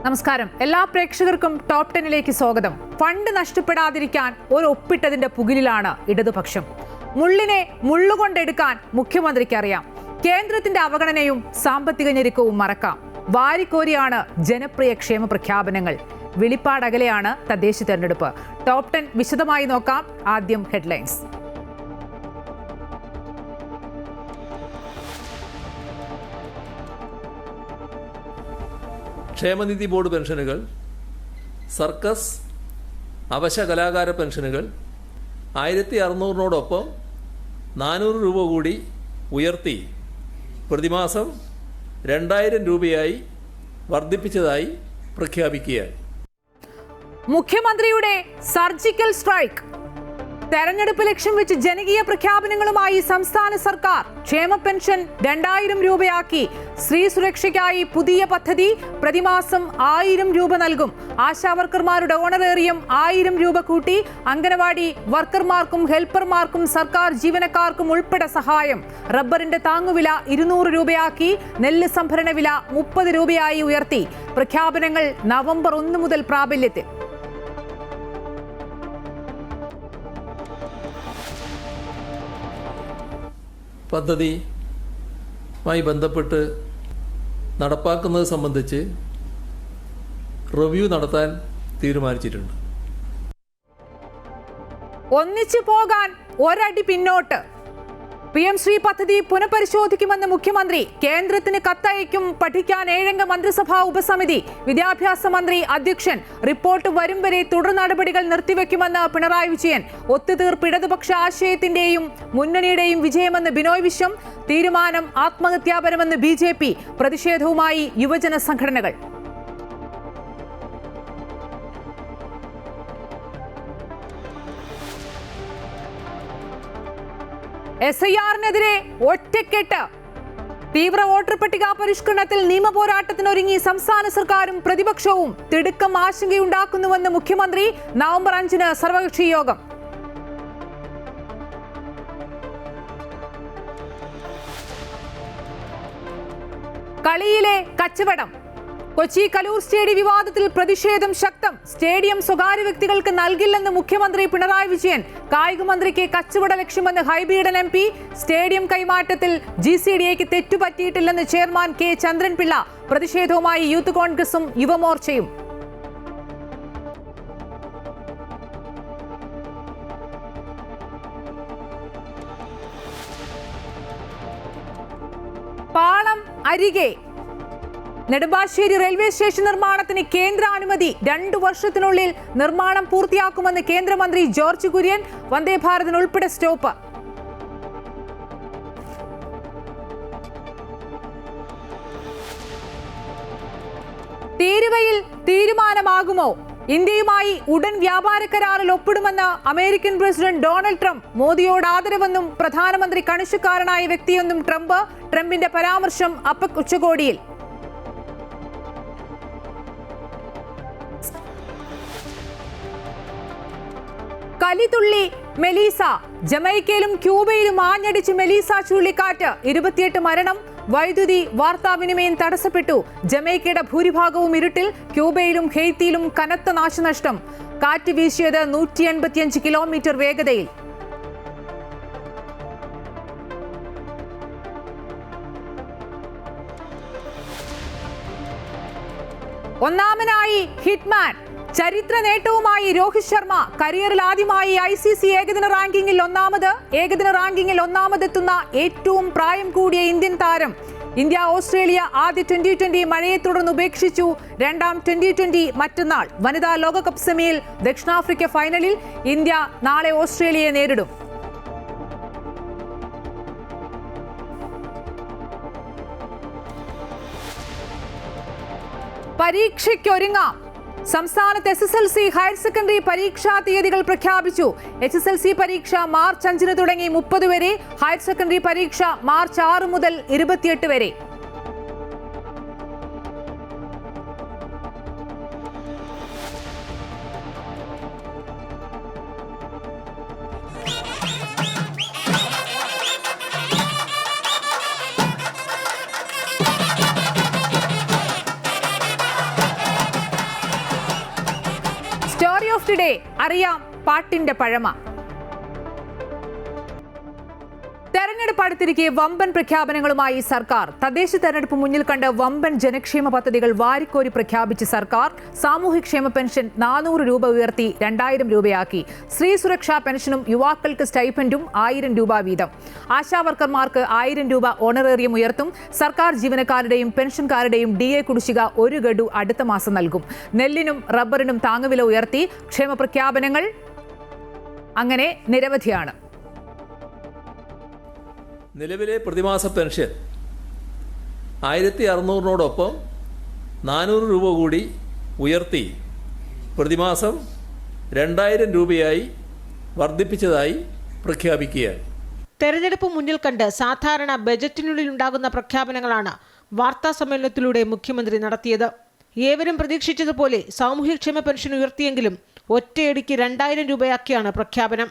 നമസ്കാരം. എല്ലാ പ്രേക്ഷകർക്കും ടോപ്പ് 10ലേക്ക് സ്വാഗതം. ഫണ്ട് നഷ്ടപ്പെടാതിരിക്കാൻ ഒരു ഒപ്പിട്ടതിന്റെ പുകിലിലാണ് ഇടതുപക്ഷം. മുള്ളിനെ മുള്ളുകൊണ്ടെടുക്കാൻ മുഖ്യമന്ത്രിക്ക് അറിയാം. കേന്ദ്രത്തിന്റെ അവഗണനയും സാമ്പത്തിക ഞെരുക്കവും മറക്കാം. വാരിക്കോരിയാണ് ജനപ്രിയ ക്ഷേമ പ്രഖ്യാപനങ്ങൾ. വെളിപ്പാടകലെയാണ് തദ്ദേശ തെരഞ്ഞെടുപ്പ്. ടോപ്പ് 10 വിശദമായി നോക്കാം. ആദ്യം ഹെഡ്ലൈൻസ്. ക്ഷേമനിധി ബോർഡ് പെൻഷനുകൾ, സർക്കസ്, അവശ കലാകാര പെൻഷനുകൾ 1600 400 രൂപ കൂടി ഉയർത്തി പ്രതിമാസം 2000 രൂപയായി വർദ്ധിപ്പിച്ചതായി പ്രഖ്യാപിക്കുകയാണ്. മുഖ്യമന്ത്രിയുടെ സർജിക്കൽ സ്ട്രൈക്ക്. തെരഞ്ഞെടുപ്പ് ലക്ഷ്യം വെച്ച് ജനകീയ പ്രഖ്യാപനങ്ങളുമായി സംസ്ഥാന സർക്കാർ. ക്ഷേമ പെൻഷൻ 2000 രൂപയാക്കി. സ്ത്രീ സുരക്ഷയ്ക്കായി പുതിയ പദ്ധതി. പ്രതിമാസം 1000 രൂപ നൽകും. ആശാവർക്കർമാരുടെ ഓണറേറിയം 1000 രൂപ കൂട്ടി. അംഗനവാടി വർക്കർമാർക്കും ഹെൽപ്പർമാർക്കും സർക്കാർ ജീവനക്കാർക്കും ഉൾപ്പെടെ സഹായം. റബ്ബറിന്റെ താങ്ങുവില 200 രൂപയാക്കി. നെല്ല് സംഭരണ വില 30 രൂപയായി ഉയർത്തി. പ്രഖ്യാപനങ്ങൾ നവംബർ 1 മുതൽ പ്രാബല്യത്തിൽ. പദ്ധതിയുമായി ബന്ധപ്പെട്ട് നടപ്പാക്കുന്നത് സംബന്ധിച്ച് റിവ്യൂ നടത്താൻ തീരുമാനിച്ചിട്ടുണ്ട്. ഒന്നിച്ചു പോകാൻ ഒരടി പിന്നോട്ട്. PM ശ്രീ പദ്ധതി പുനഃപരിശോധിക്കുമെന്ന് മുഖ്യമന്ത്രി. കേന്ദ്രത്തിന് കത്തയക്കും. പഠിക്കാൻ 7 മന്ത്രിസഭാ ഉപസമിതി. വിദ്യാഭ്യാസ മന്ത്രി അധ്യക്ഷൻ. റിപ്പോർട്ട് വരും വരെ തുടർ നടപടികൾ നിർത്തിവെക്കുമെന്ന് പിണറായി വിജയൻ. ഒത്തുതീർപ്പ് ഇടതുപക്ഷ ആശയത്തിന്റെയും മുന്നണിയുടെയും വിജയമെന്ന് ബിനോയ് വിശ്വം. തീരുമാനം ആത്മഹത്യാപരമെന്ന് BJP. പ്രതിഷേധവുമായി യുവജന സംഘടനകൾ. SIR-നെതിരെ ഒറ്റക്കെട്ട്. തീവ്ര വോട്ടർ പട്ടിക പരിഷ്കരണത്തിൽ നിയമപോരാട്ടത്തിനൊരുങ്ങി സംസ്ഥാന സർക്കാരും പ്രതിപക്ഷവും. തിടുക്കം ആശങ്കയുണ്ടാക്കുന്നുവെന്ന് മുഖ്യമന്ത്രി. നവംബർ 5-ന് സർവകക്ഷി യോഗം. കളിയിലെ കച്ചവടം. കൊച്ചി കലൂർ സ്റ്റേഡിയം വിവാദത്തിൽ പ്രതിഷേധം ശക്തം. സ്റ്റേഡിയം സ്വകാര്യ വ്യക്തികൾക്ക് നൽകില്ലെന്ന് മുഖ്യമന്ത്രി പിണറായി വിജയൻ. കായിക മന്ത്രിക്ക് കച്ചവട ലക്ഷ്യമെന്ന് ഹൈബീഡൻ MP. സ്റ്റേഡിയം കൈമാറ്റത്തിൽ GCDAക്ക് തെറ്റുപറ്റിയിട്ടില്ലെന്ന് ചെയർമാൻ K ചന്ദ്രൻപിള്ള. പ്രതിഷേധവുമായി യൂത്ത് കോൺഗ്രസും യുവമോർച്ചയും. പാളം അരികെ. നെടുമ്പാശ്ശേരി റെയിൽവേ സ്റ്റേഷൻ നിർമ്മാണത്തിന് കേന്ദ്ര അനുമതി. 2 വർഷത്തിനുള്ളിൽ നിർമ്മാണം പൂർത്തിയാക്കുമെന്ന് കേന്ദ്രമന്ത്രി ജോർജ് കുര്യൻ. വന്ദേ ഭാരതിന് ഉൾപ്പെടെ സ്റ്റോപ്പ്. തീരുവയിൽ തീരുമാനമാകുമോ? ഇന്ത്യയുമായി ഉടൻ വ്യാപാര കരാറിൽ ഒപ്പിടുമെന്ന് അമേരിക്കൻ പ്രസിഡന്റ് ഡൊണാൾഡ് ട്രംപ്. മോദിയോട് ആദരവെന്നും പ്രധാനമന്ത്രി കണിശക്കാരനായ വ്യക്തിയെന്നും ട്രംപ്. ട്രംപിന്റെ പരാമർശം അപെക് ഉച്ചകോടിയിൽ. കലിതുള്ളി മെലീസ. ജമൈക്കയിലും ക്യൂബയിലും ആഞ്ഞടിച്ച് മെലീസ ചുഴലിക്കാറ്റ്. 28 മരണം. വൈദ്യുതി വാർത്താവിനിമയം തടസ്സപ്പെട്ടു. ജമൈക്കയുടെ ഭൂരിഭാഗവും ഇരുട്ടിൽ. ക്യൂബയിലും ഹെയ്ത്തിയിലും കനത്ത നാശനഷ്ടം. കാറ്റ് വീശിയത് 185 കിലോമീറ്റർ വേഗതയിൽ. ഒന്നാമനായി ഹിറ്റ്മാൻ. ചരിത്ര നേട്ടവുമായി രോഹിത് ശർമ്മ. കരിയറിൽ ആദ്യമായി ICC ഏകദിന റാങ്കിങ്ങിൽ ഒന്നാമത്. ഏകദിന റാങ്കിങ്ങിൽ ഒന്നാമതെത്തുന്ന ഏറ്റവും പ്രായം കൂടിയ ഇന്ത്യൻ താരം. ഇന്ത്യ ഓസ്ട്രേലിയ ആദ്യ T20 മഴയെ തുടർന്ന് ഉപേക്ഷിച്ചു. രണ്ടാം T20 മറ്റന്നാൾ. വനിതാ ലോകകപ്പ് സെമിയിൽ ദക്ഷിണാഫ്രിക്ക ഫൈനലിൽ. ഇന്ത്യ നാളെ ഓസ്ട്രേലിയയെ നേരിടും. പരീക്ഷയ്ക്കൊരുങ്ങാം. സംസ്ഥാനത്ത് SSLC ഹയർ സെക്കൻഡറി പരീക്ഷാ തീയതികൾ പ്രഖ്യാപിച്ചു. HSLC പരീക്ഷ മാർച്ച് 5-ന് തുടങ്ങി 30 വരെ. ഹയർ സെക്കൻഡറി പരീക്ഷ മാർച്ച് 6 മുതൽ 28 വരെ. ഫസ്റ്റ് ഡേ അറിയാം പാട്ടിന്റെ പഴമ. തെരഞ്ഞെടുപ്പ് അടുത്തിരിക്കെ വമ്പൻ പ്രഖ്യാപനങ്ങളുമായി സർക്കാർ. തദ്ദേശ തെരഞ്ഞെടുപ്പ് മുന്നിൽ കണ്ട് വമ്പൻ ജനക്ഷേമ പദ്ധതികൾ വാരിക്കോരി പ്രഖ്യാപിച്ച സർക്കാർ സാമൂഹ്യക്ഷേമ പെൻഷൻ 400 രൂപ ഉയർത്തി 2000 രൂപയാക്കി. സ്ത്രീ സുരക്ഷാ പെൻഷനും യുവാക്കൾക്ക് സ്റ്റൈപ്പൻഡും 1000 രൂപ വീതം. ആശാവർക്കർമാർക്ക് 1000 രൂപ ഓണറേറിയം ഉയർത്തും. സർക്കാർ ജീവനക്കാരുടെയും പെൻഷൻകാരുടെയും DA കുടിശ്ശിക 1 ഗഡു അടുത്ത മാസം നൽകും. നെല്ലിനും റബ്ബറിനും താങ്ങുവില ഉയർത്തി. ക്ഷേമ പ്രഖ്യാപനങ്ങൾ അങ്ങനെ നിരവധിയാണ്. നിലവിലെ പ്രതിമാസ പെൻഷൻ 1600-നോടൊപ്പം 400 രൂപ കൂടി ഉയർത്തി പ്രതിമാസം 2000 രൂപയായി വർദ്ധിപ്പിച്ചതായി പ്രഖ്യാപിക്കുകയാണ്. തെരഞ്ഞെടുപ്പ് മുന്നിൽ കണ്ട് സാധാരണ ബജറ്റിനുള്ളിൽ ഉണ്ടാകുന്ന പ്രഖ്യാപനങ്ങളാണ് വാർത്താ സമ്മേളനത്തിലൂടെ മുഖ്യമന്ത്രി നടത്തിയത്. ഏവരും പ്രതീക്ഷിച്ചതുപോലെ സാമൂഹ്യക്ഷേമ പെൻഷൻ ഉയർത്തിയെങ്കിലും ഒറ്റയടിക്ക് 2000 രൂപയാക്കിയാണ് പ്രഖ്യാപനം.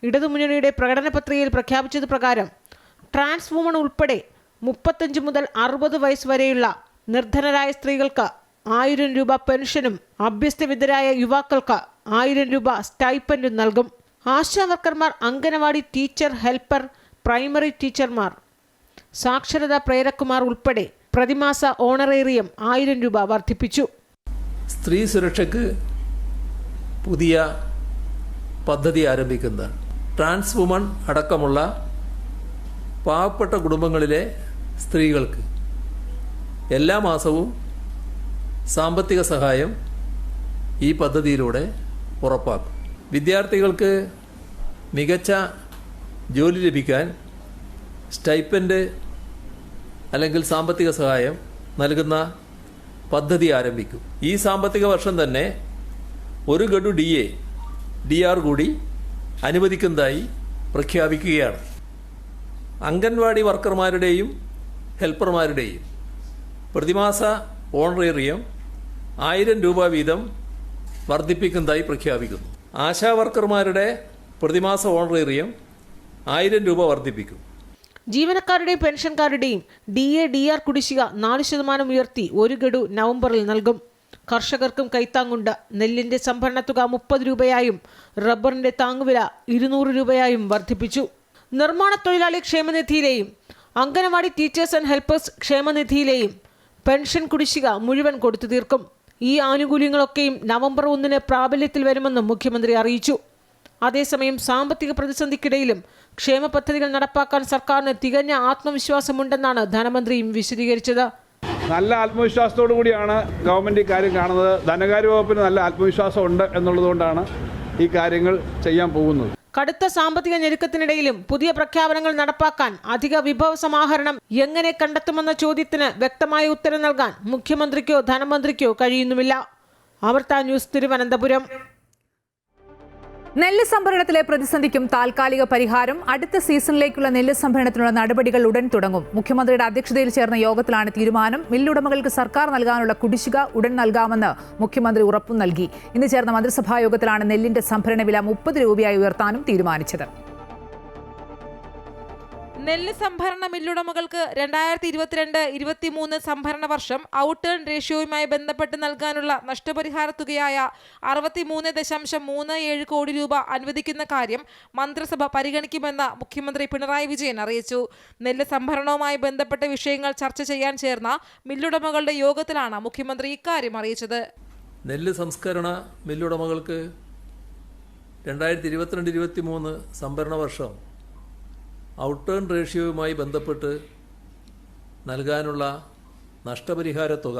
ഇടതുമുന്നണിയുടെ പ്രകടന പത്രികയിൽ പ്രഖ്യാപിച്ചത് പ്രകാരം ട്രാൻസ് വുമൺ ഉൾപ്പെടെ 35 മുതൽ 60 വയസ്സ് വരെയുള്ള നിർധനരായ സ്ത്രീകൾക്ക് 1000 രൂപ പെൻഷനും അഭ്യസ്തവിദ്യരായ യുവാക്കൾക്ക് 1000 രൂപ സ്റ്റൈപ്പൻഡും നൽകും. ആശാവർക്കർമാർ, അംഗനവാടി ടീച്ചർ, ഹെൽപ്പർ, പ്രൈമറി ടീച്ചർമാർ, സാക്ഷരതാ പ്രേരക്കുമാർ ഉൾപ്പെടെ പ്രതിമാസ ഓണറേറിയം 1000 രൂപ വർദ്ധിപ്പിച്ചു. സ്ത്രീ സുരക്ഷയ്ക്ക് പുതിയ പദ്ധതി ആരംഭിക്കുന്നതാണ്. ട്രാൻസ് വുമൺ അടക്കമുള്ള പാവപ്പെട്ട കുടുംബങ്ങളിലെ സ്ത്രീകൾക്ക് എല്ലാ മാസവും സാമ്പത്തിക സഹായം ഈ പദ്ധതിയിലൂടെ ഉറപ്പാക്കും. വിദ്യാർത്ഥികൾക്ക് മികച്ച ജോലി ലഭിക്കാൻ സ്റ്റൈപ്പൻഡ് അല്ലെങ്കിൽ സാമ്പത്തിക സഹായം നൽകുന്ന പദ്ധതി ആരംഭിക്കും. ഈ സാമ്പത്തിക വർഷം തന്നെ 1 ഗഡു DR കൂടി അനുവദിക്കുന്നതായി പ്രഖ്യാപിക്കുകയാണ്. അംഗൻവാടി വർക്കർമാരുടെയും ഹെൽപ്പർമാരുടെയും പ്രതിമാസ ഓണറേറിയം 1000 രൂപ വീതം വർദ്ധിപ്പിക്കുന്നതായി പ്രഖ്യാപിക്കുന്നു. ആശാവർക്കർമാരുടെ പ്രതിമാസ ഓണറേറിയം 1000 രൂപ വർദ്ധിപ്പിക്കും. ജീവനക്കാരുടെയും പെൻഷൻകാരുടെയും DR കുടിശ്ശിക 4% ഉയർത്തി 1 ഗഡു നവംബറിൽ നൽകും. കർഷകർക്കും കൈത്താങ്ങുണ്ട്. നെല്ലിന്റെ സംഭരണ തുക 30 രൂപയായും റബ്ബറിന്റെ താങ്ങുവില 200 രൂപയായും വർദ്ധിപ്പിച്ചു. നിർമ്മാണ തൊഴിലാളി ക്ഷേമനിധിയിലെയും അംഗനവാടി ടീച്ചേഴ്സ് ആൻഡ് ഹെൽപ്പേഴ്സ് ക്ഷേമനിധിയിലെയും പെൻഷൻ കുടിശ്ശിക മുഴുവൻ കൊടുത്തു തീർക്കും. ഈ ആനുകൂല്യങ്ങളൊക്കെയും നവംബർ 1 പ്രാബല്യത്തിൽ വരുമെന്നും മുഖ്യമന്ത്രി അറിയിച്ചു. അതേസമയം സാമ്പത്തിക പ്രതിസന്ധിക്കിടയിലും ക്ഷേമ പദ്ധതികൾ നടപ്പാക്കാൻ സർക്കാരിന് തികഞ്ഞ ആത്മവിശ്വാസമുണ്ടെന്നാണ് ധനമന്ത്രിയും വിശദീകരിച്ചത്. നല്ല ആത്മവിശ്വാസത്തോടു കൂടിയാണ് ഗവൺമെൻറ് ഈ കാര്യം കാണുന്നത്. ധനകാര്യ വകുപ്പിന് നല്ല ആത്മവിശ്വാസം ഉണ്ട് എന്നുള്ളതുകൊണ്ടാണ് ഈ കാര്യങ്ങൾ ചെയ്യാൻ പോകുന്നത്. കടുത്ത സാമ്പത്തിക ഞെരുക്കത്തിനിടയിലും പുതിയ പ്രഖ്യാപനങ്ങൾ നടപ്പാക്കാൻ അധിക വിഭവ സമാഹരണം എങ്ങനെ കണ്ടെത്തുമെന്ന ചോദ്യത്തിന് വ്യക്തമായ ഉത്തരം നൽകാൻ മുഖ്യമന്ത്രിക്കോ ധനമന്ത്രിക്കോ കഴിയുന്നുമില്ല. അമൃത ന്യൂസ്, തിരുവനന്തപുരം. നെല്ല് സംഭരണത്തിലെ പ്രതിസന്ധിക്കും താൽക്കാലിക പരിഹാരം. അടുത്ത സീസണിലേക്കുള്ള നെല്ല് സംഭരണത്തിനുള്ള നടപടികൾ ഉടൻ തുടങ്ങും. മുഖ്യമന്ത്രിയുടെ അധ്യക്ഷതയിൽ ചേർന്ന യോഗത്തിലാണ് തീരുമാനം. മില്ലുടമകൾക്ക് സർക്കാർ നൽകാനുള്ള കുടിശ്ശിക ഉടൻ നൽകാമെന്ന് മുഖ്യമന്ത്രി ഉറപ്പും നൽകി. ഇന്ന് ചേർന്ന മന്ത്രിസഭാ യോഗത്തിലാണ് നെല്ലിന്റെ സംഭരണ വില 30 രൂപയായി ഉയർത്താനും തീരുമാനിച്ചത്. നെല്ല് സംഭരണ മില്ലുടമകൾക്ക് 2022-23 സംഭരണ വർഷം ഔട്ട് ടേൺ റേഷ്യോയുമായി ബന്ധപ്പെട്ട് നൽകാനുള്ള നഷ്ടപരിഹാര തുകയായ 63.37 കോടി രൂപ അനുവദിക്കുന്ന കാര്യം മന്ത്രിസഭ പരിഗണിക്കുമെന്ന് മുഖ്യമന്ത്രി പിണറായി വിജയൻ അറിയിച്ചു. നെല്ല് സംഭരണവുമായി ബന്ധപ്പെട്ട വിഷയങ്ങൾ ചർച്ച ചെയ്യാൻ ചേർന്ന മില്ലുടമകളുടെ യോഗത്തിലാണ് മുഖ്യമന്ത്രി ഇക്കാര്യം അറിയിച്ചത്. നെല്ല് സംസ്കരണ മില്ലുടമകൾക്ക് 2022-23 സംഭരണ വർഷം ഔട്ട് ടേൺ റേഷ്യോയുമായി ബന്ധപ്പെട്ട് നൽകാനുള്ള നഷ്ടപരിഹാര തുക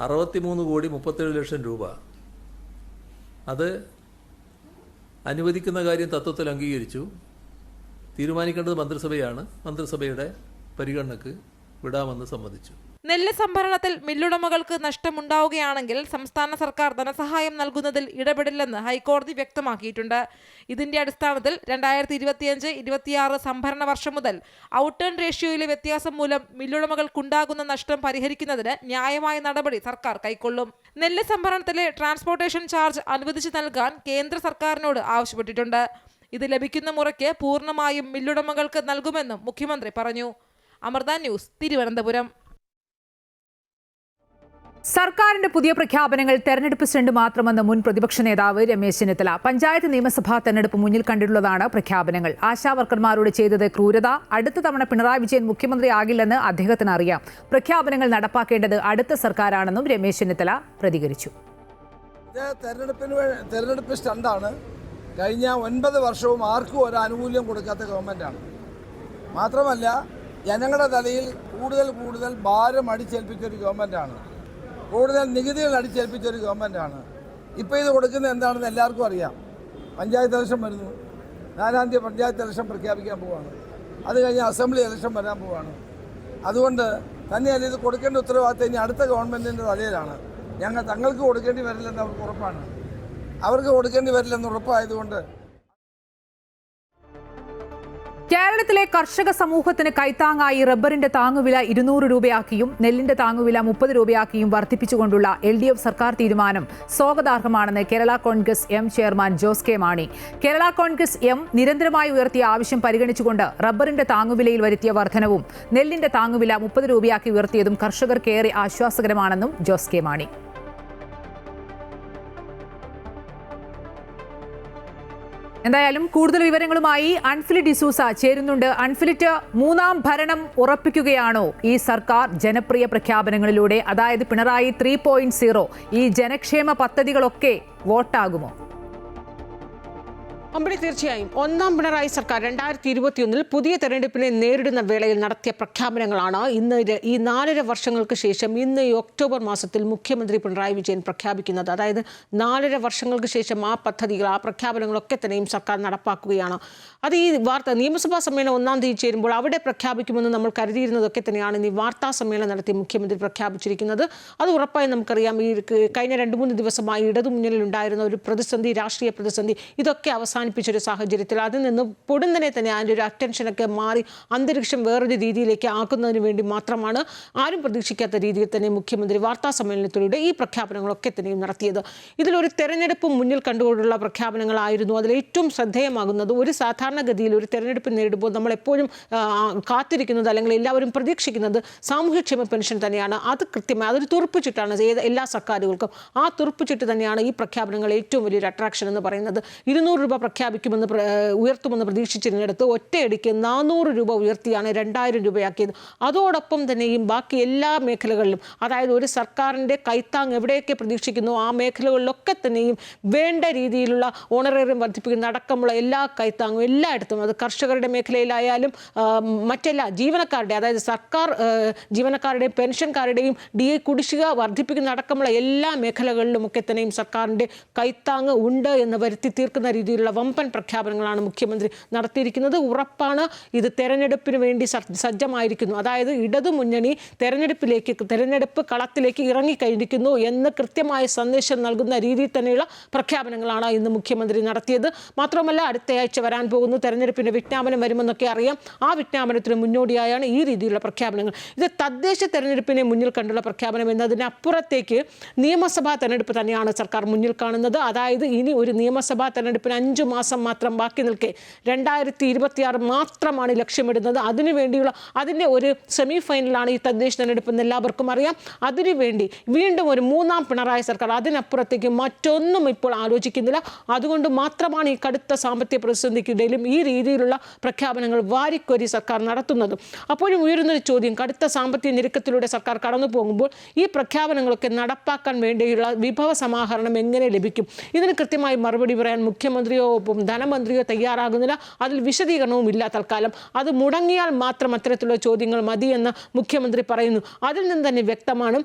63,37,00,000 രൂപ. അത് അനുവദിക്കുന്ന കാര്യം തത്വത്തിൽ അംഗീകരിച്ചു. തീരുമാനിക്കേണ്ടത് മന്ത്രിസഭയാണ്. മന്ത്രിസഭയുടെ പരിഗണനയ്ക്ക് വിടാമെന്ന് സമ്മതിച്ചു. നെല്ല് സംഭരണത്തിൽ മില്ലുടമകൾക്ക് നഷ്ടമുണ്ടാവുകയാണെങ്കിൽ സംസ്ഥാന സർക്കാർ ധനസഹായം നൽകുന്നതിൽ ഇടപെടില്ലെന്ന് ഹൈക്കോടതി വ്യക്തമാക്കിയിട്ടുണ്ട്. ഇതിന്റെ അടിസ്ഥാനത്തിൽ 2025-26 സംഭരണ വർഷം മുതൽ ഔട്ട് ടേൺ റേഷ്യോയിലെ വ്യത്യാസം മൂലം മില്ലുടമകൾക്കുണ്ടാകുന്ന നഷ്ടം പരിഹരിക്കുന്നതിന് ന്യായമായ നടപടി സർക്കാർ കൈക്കൊള്ളും. നെല്ല് സംഭരണത്തിലെ ട്രാൻസ്പോർട്ടേഷൻ ചാർജ് അനുവദിച്ചു നൽകാൻ കേന്ദ്ര സർക്കാരിനോട് ആവശ്യപ്പെട്ടിട്ടുണ്ട്. ഇത് ലഭിക്കുന്ന മുറയ്ക്ക് പൂർണ്ണമായും മില്ലുടമകൾക്ക് നൽകുമെന്നും മുഖ്യമന്ത്രി പറഞ്ഞു. അമൃത ന്യൂസ്, തിരുവനന്തപുരം. സർക്കാരിന്റെ പുതിയ പ്രഖ്യാപനങ്ങൾ തെരഞ്ഞെടുപ്പ് സ്റ്റണ്ട് മാത്രമെന്ന് മുൻ പ്രതിപക്ഷ നേതാവ് രമേശ് ചെന്നിത്തല. പഞ്ചായത്ത് നിയമസഭാ തെരഞ്ഞെടുപ്പ് മുന്നിൽ കണ്ടിട്ടുള്ളതാണ് പ്രഖ്യാപനങ്ങൾ. ആശാവർക്കർമാരോട് ചെയ്തത് ക്രൂരത. അടുത്ത തവണ പിണറായി വിജയൻ മുഖ്യമന്ത്രിയാകില്ലെന്ന് അദ്ദേഹത്തിന് അറിയാം. പ്രഖ്യാപനങ്ങൾ നടപ്പാക്കേണ്ടത് അടുത്ത സർക്കാരാണെന്നും രമേശ് ചെന്നിത്തല പ്രതികരിച്ചു. ഇത് തെരഞ്ഞെടുപ്പ് സ്റ്റണ്ടാണ്. കഴിഞ്ഞ 9 വർഷവും ആർക്കും ഒരു ആനുകൂല്യം കൊടുക്കാത്ത ഗവൺമെൻറ്റാണ്. മാത്രമല്ല ജനങ്ങളുടെ തലയിൽ കൂടുതൽ ഭാരം അടിച്ചേൽപ്പിച്ചൊരു ഗവൺമെൻറ്റാണ്. കൂടുതൽ നികുതികൾ അടിച്ചേൽപ്പിച്ചൊരു ഗവൺമെൻറ്റാണ്. ഇപ്പോൾ ഇത് കൊടുക്കുന്നത് എന്താണെന്ന് എല്ലാവർക്കും അറിയാം. പഞ്ചായത്ത് ഇലക്ഷൻ വരുന്നു. 4-ാം തീയതി പഞ്ചായത്ത് ഇലക്ഷൻ പ്രഖ്യാപിക്കാൻ പോവുകയാണ്. അത് കഴിഞ്ഞ് അസംബ്ലി ഇലക്ഷൻ വരാൻ പോവുകയാണ്. അതുകൊണ്ട് തന്നെയല്ല ഇത് കൊടുക്കേണ്ട ഉത്തരവാദിത്തം ഇനി അടുത്ത ഗവൺമെൻറ്റിൻ്റെ തലയിലാണ്. തങ്ങൾക്ക് കൊടുക്കേണ്ടി വരില്ലെന്ന് അവർക്ക് ഉറപ്പാണ്. അവർക്ക് കൊടുക്കേണ്ടി വരില്ലെന്ന് ഉറപ്പായതുകൊണ്ട് കേരളത്തിലെ കർഷക സമൂഹത്തിന് കൈത്താങ്ങായി റബ്ബറിന്റെ താങ്ങുവില 200 രൂപയാക്കിയും നെല്ലിന്റെ താങ്ങുവില 30 രൂപയാക്കിയും വർദ്ധിപ്പിച്ചുകൊണ്ടുള്ള LDF സർക്കാർ തീരുമാനം സ്വാഗതാർഹമാണെന്ന് Kerala Congress M chairman Jose K Mani. Kerala Congress M നിരന്തരമായി ഉയർത്തിയ ആവശ്യം പരിഗണിച്ചുകൊണ്ട് റബ്ബറിന്റെ താങ്ങുവിലയിൽ വരുത്തിയ വർധനവും നെല്ലിന്റെ താങ്ങുവില 30 രൂപയാക്കി ഉയർത്തിയതും കർഷകർക്കേറെ ആശ്വാസകരമാണെന്നും ജോസ് കെ മാണി. എന്തായാലും കൂടുതൽ വിവരങ്ങളുമായി അൻഫിലിറ്റ് ഡിസൂസ ചേരുന്നുണ്ട്. അൻഫിലിറ്റ്, 3ാം ഭരണം ഉറപ്പിക്കുകയാണോ ഈ സർക്കാർ ജനപ്രിയ പ്രഖ്യാപനങ്ങളിലൂടെ? അതായത് പിണറായി 3.0 ഈ ജനക്ഷേമ പദ്ധതികളൊക്കെ വോട്ടാകുമോ? അമ്പടി, തീർച്ചയായും 1ാം പിണറായി സർക്കാർ 2021 പുതിയ തെരഞ്ഞെടുപ്പിനെ നേരിടുന്ന വേളയിൽ നടത്തിയ പ്രഖ്യാപനങ്ങളാണ് ഇന്ന് ഈ 4.5 വർഷങ്ങൾക്ക് ശേഷം ഇന്ന് ഈ ഒക്ടോബർ മാസത്തിൽ മുഖ്യമന്ത്രി പിണറായി വിജയൻ പ്രഖ്യാപിക്കുന്നത്. അതായത് 4.5 വർഷങ്ങൾക്ക് ശേഷം ആ പദ്ധതികൾ, ആ പ്രഖ്യാപനങ്ങളൊക്കെ തന്നെയും സർക്കാർ നടപ്പാക്കുകയാണ്. അത് ഈ വാർത്ത നിയമസഭാ സമ്മേളനം 1-ാം തീയതി ചേരുമ്പോൾ അവിടെ പ്രഖ്യാപിക്കുമെന്ന് നമ്മൾ കരുതിയിരുന്നതൊക്കെ തന്നെയാണ് ഇന്ന് ഈ വാർത്താ സമ്മേളനം നടത്തി മുഖ്യമന്ത്രി പ്രഖ്യാപിച്ചിരിക്കുന്നത്. അത് ഉറപ്പായും നമുക്കറിയാം. ഈ കഴിഞ്ഞ 2-3 ദിവസമായി ഇടതുമുന്നണിയിലുണ്ടായിരുന്ന ഒരു പ്രതിസന്ധി, രാഷ്ട്രീയ പ്രതിസന്ധി, ഇതൊക്കെ അവസാനിപ്പിച്ചൊരു സാഹചര്യത്തിൽ അതിൽ നിന്ന് പൊടുന്നനെ തന്നെ അതിൻ്റെ ഒരു അറ്റൻഷനൊക്കെ മാറി അന്തരീക്ഷം വേറൊരു രീതിയിലേക്ക് ആക്കുന്നതിന് വേണ്ടി മാത്രമാണ് ആരും പ്രതീക്ഷിക്കാത്ത രീതിയിൽ തന്നെ മുഖ്യമന്ത്രി വാർത്താ സമ്മേളനത്തിലൂടെ ഈ പ്രഖ്യാപനങ്ങളൊക്കെ തന്നെയും നടത്തിയത്. ഇതിലൊരു തെരഞ്ഞെടുപ്പ് മുന്നിൽ കണ്ടുകൊണ്ടുള്ള പ്രഖ്യാപനങ്ങളായിരുന്നു. അതിലേറ്റവും ശ്രദ്ധേയമാകുന്നത് ഒരു സാധാരണഗതിയിൽ ഒരു തെരഞ്ഞെടുപ്പ് നേരിടുമ്പോൾ നമ്മളെപ്പോഴും കാത്തിരിക്കുന്നത് അല്ലെങ്കിൽ എല്ലാവരും പ്രതീക്ഷിക്കുന്നത് സാമൂഹ്യക്ഷേമ പെൻഷൻ തന്നെയാണ്. അത് കൃത്യമായി അതൊരു തുറുപ്പുചിട്ടാണ് എല്ലാ സർക്കാരുകൾക്കും. ആ തുറുപ്പുചിട്ട് തന്നെയാണ് ഈ പ്രഖ്യാപനങ്ങൾ ഏറ്റവും വലിയൊരു അട്രാക്ഷൻ എന്ന് പറയുന്നത്. 200 രൂപ ഉയർത്തുമെന്ന് പ്രതീക്ഷിച്ചിരുന്നിടത്ത് ഒറ്റയടിക്ക് 400 രൂപ ഉയർത്തിയാണ് 2000 രൂപയാക്കിയത്. അതോടൊപ്പം തന്നെയും ബാക്കി എല്ലാ മേഖലകളിലും, അതായത് ഒരു സർക്കാരിൻ്റെ കൈത്താങ് എവിടെയൊക്കെ പ്രതീക്ഷിക്കുന്നു ആ മേഖലകളിലൊക്കെ തന്നെയും വേണ്ട രീതിയിലുള്ള ഓണറേറിയം വർദ്ധിപ്പിക്കുന്ന അടക്കമുള്ള എല്ലാ കൈത്താങ്ങും എല്ലായിടത്തും, അത് കർഷകരുടെ മേഖലയിലായാലും മറ്റെല്ലാ ജീവനക്കാരുടെ, അതായത് സർക്കാർ ജീവനക്കാരുടെയും പെൻഷൻകാരുടെയും DA കുടിശ്ശിക വർദ്ധിപ്പിക്കുന്ന അടക്കമുള്ള എല്ലാ മേഖലകളിലുമൊക്കെ തന്നെയും സർക്കാരിൻ്റെ കൈത്താങ് ഉണ്ട് എന്ന് വരുത്തി തീർക്കുന്ന രീതിയിലുള്ള വമ്പൻ പ്രഖ്യാപനങ്ങളാണ് മുഖ്യമന്ത്രി നടത്തിയിരിക്കുന്നത്. ഉറപ്പാണ് ഇത് തെരഞ്ഞെടുപ്പിന് വേണ്ടി സജ്ജമായിരിക്കുന്നു. അതായത് ഇടതുമുന്നണി തെരഞ്ഞെടുപ്പ് കളത്തിലേക്ക് ഇറങ്ങിക്കഴിഞ്ഞിരിക്കുന്നു എന്ന് കൃത്യമായ സന്ദേശം നൽകുന്ന രീതിയിൽ തന്നെയുള്ള പ്രഖ്യാപനങ്ങളാണ് ഇന്ന് മുഖ്യമന്ത്രി നടത്തിയത്. മാത്രമല്ല അടുത്തയാഴ്ച വരാൻ പോകുന്ന തെരഞ്ഞെടുപ്പിൻ്റെ വിജ്ഞാപനം വരുമെന്നൊക്കെ അറിയാം. ആ വിജ്ഞാപനത്തിന് മുന്നോടിയായാണ് ഈ രീതിയിലുള്ള പ്രഖ്യാപനങ്ങൾ. ഇത് തദ്ദേശ തെരഞ്ഞെടുപ്പിനെ മുന്നിൽ കണ്ടുള്ള പ്രഖ്യാപനം എന്നതിനപ്പുറത്തേക്ക് നിയമസഭാ തെരഞ്ഞെടുപ്പ് തന്നെയാണ് സർക്കാർ മുന്നിൽ കാണുന്നത്. അതായത് ഇനി ഒരു നിയമസഭാ തെരഞ്ഞെടുപ്പിന് 5 മാസം മാത്രം ബാക്കി നിൽക്കെ 2026 മാത്രമാണ് ലക്ഷ്യമിടുന്നത്. അതിൻ്റെ ഒരു സെമി ഫൈനലാണ് ഈ തദ്ദേശ തെരഞ്ഞെടുപ്പ് എന്ന് എല്ലാവർക്കും അറിയാം. അതിനുവേണ്ടി വീണ്ടും ഒരു 3ാം പിണറായി സർക്കാർ, അതിനപ്പുറത്തേക്ക് മറ്റൊന്നും ഇപ്പോൾ ആലോചിക്കുന്നില്ല. അതുകൊണ്ട് മാത്രമാണ് ഈ കടുത്ത സാമ്പത്തിക പ്രതിസന്ധിക്കിടയിലും ഈ രീതിയിലുള്ള പ്രഖ്യാപനങ്ങൾ വാരിക്കോരി സർക്കാർ നടത്തുന്നതും. അപ്പോഴും ഉയരുന്നൊരു ചോദ്യം, കടുത്ത സാമ്പത്തിക ഞെരുക്കത്തിലൂടെ സർക്കാർ കടന്നു പോകുമ്പോൾ ഈ പ്രഖ്യാപനങ്ങളൊക്കെ നടപ്പാക്കാൻ വേണ്ടിയുള്ള വിഭവ സമാഹരണം എങ്ങനെ ലഭിക്കും? ഇതിന് കൃത്യമായി മറുപടി പറയാൻ മുഖ്യമന്ത്രിയോ ധനമന്ത്രിയോ തയ്യാറാകുന്നില്ല. അതിൽ വിശദീകരണവും ഇല്ല തൽക്കാലം. അത് മുടങ്ങിയാൽ മാത്രം അത്തരത്തിലുള്ള ചോദ്യങ്ങൾ മതിയെന്ന് മുഖ്യമന്ത്രി പറയുന്നു. അതിൽ നിന്ന് തന്നെ വ്യക്തമാണ്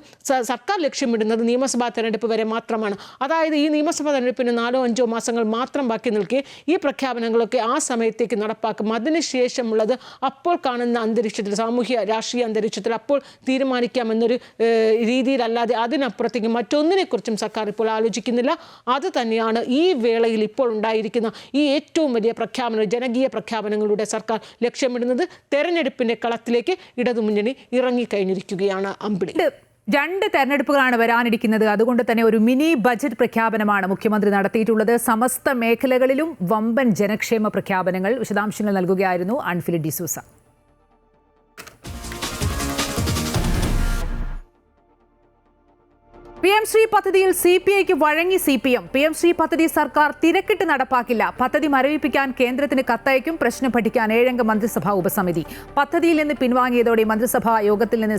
സർക്കാർ ലക്ഷ്യമിടുന്നത് നിയമസഭാ തെരഞ്ഞെടുപ്പ് വരെ മാത്രമാണ്. അതായത് ഈ നിയമസഭാ തെരഞ്ഞെടുപ്പിന് 4-5 മാസങ്ങൾ മാത്രം ബാക്കി നിൽക്കെ ഈ പ്രഖ്യാപനങ്ങളൊക്കെ ആ സമയത്തേക്ക് നടപ്പാക്കും. അതിനുശേഷമുള്ളത് അപ്പോൾ കാണുന്ന അന്തരീക്ഷത്തിൽ, സാമൂഹ്യ രാഷ്ട്രീയ അന്തരീക്ഷത്തിൽ അപ്പോൾ തീരുമാനിക്കാമെന്നൊരു രീതിയിലല്ലാതെ അതിനപ്പുറത്തേക്ക് മറ്റൊന്നിനെക്കുറിച്ചും സർക്കാർ ഇപ്പോൾ ആലോചിക്കുന്നില്ല. അത് തന്നെയാണ് ഈ വേളയിൽ ഇപ്പോൾ ഉണ്ടായിരിക്കുന്ന ഈ ഏറ്റവും വലിയ പ്രഖ്യാപനം, ജനകീയ പ്രഖ്യാപനങ്ങളുടെ സർക്കാർ ലക്ഷ്യമിടുന്നത്. തെരഞ്ഞെടുപ്പിന്റെ കളത്തിലേക്ക് ഇടതുമുന്നണി ഇറങ്ങിക്കഴിഞ്ഞിരിക്കുകയാണ്. അമ്പിളി, 2 തെരഞ്ഞെടുപ്പുകളാണ് വരാനിരിക്കുന്നത്. അതുകൊണ്ട് തന്നെ ഒരു മിനി ബജറ്റ് പ്രഖ്യാപനമാണ് മുഖ്യമന്ത്രി നടത്തിയിട്ടുള്ളത്. സമസ്ത മേഖലകളിലും വമ്പൻ ജനക്ഷേമ പ്രഖ്യാപനങ്ങൾ. വിശദാംശങ്ങൾ നൽകുകയായിരുന്നു അൻഫിലിറ്റ് ഡിസൂസ. PM ശ്രീ പദ്ധതിയിൽ CPIക്ക് വഴങ്ങി CPM. PM ശ്രീ പദ്ധതി സർക്കാർ തിരക്കിട്ട് നടപ്പാക്കില്ല. പദ്ധതി മരവിപ്പിക്കാൻ കേന്ദ്രത്തിന് കത്തയക്കും. പ്രശ്നം പഠിക്കാൻ 7-അംഗ മന്ത്രിസഭാ ഉപസമിതി. പദ്ധതിയിൽ നിന്ന് പിൻവാങ്ങിയതോടെ മന്ത്രിസഭാ യോഗത്തിൽ നിന്ന്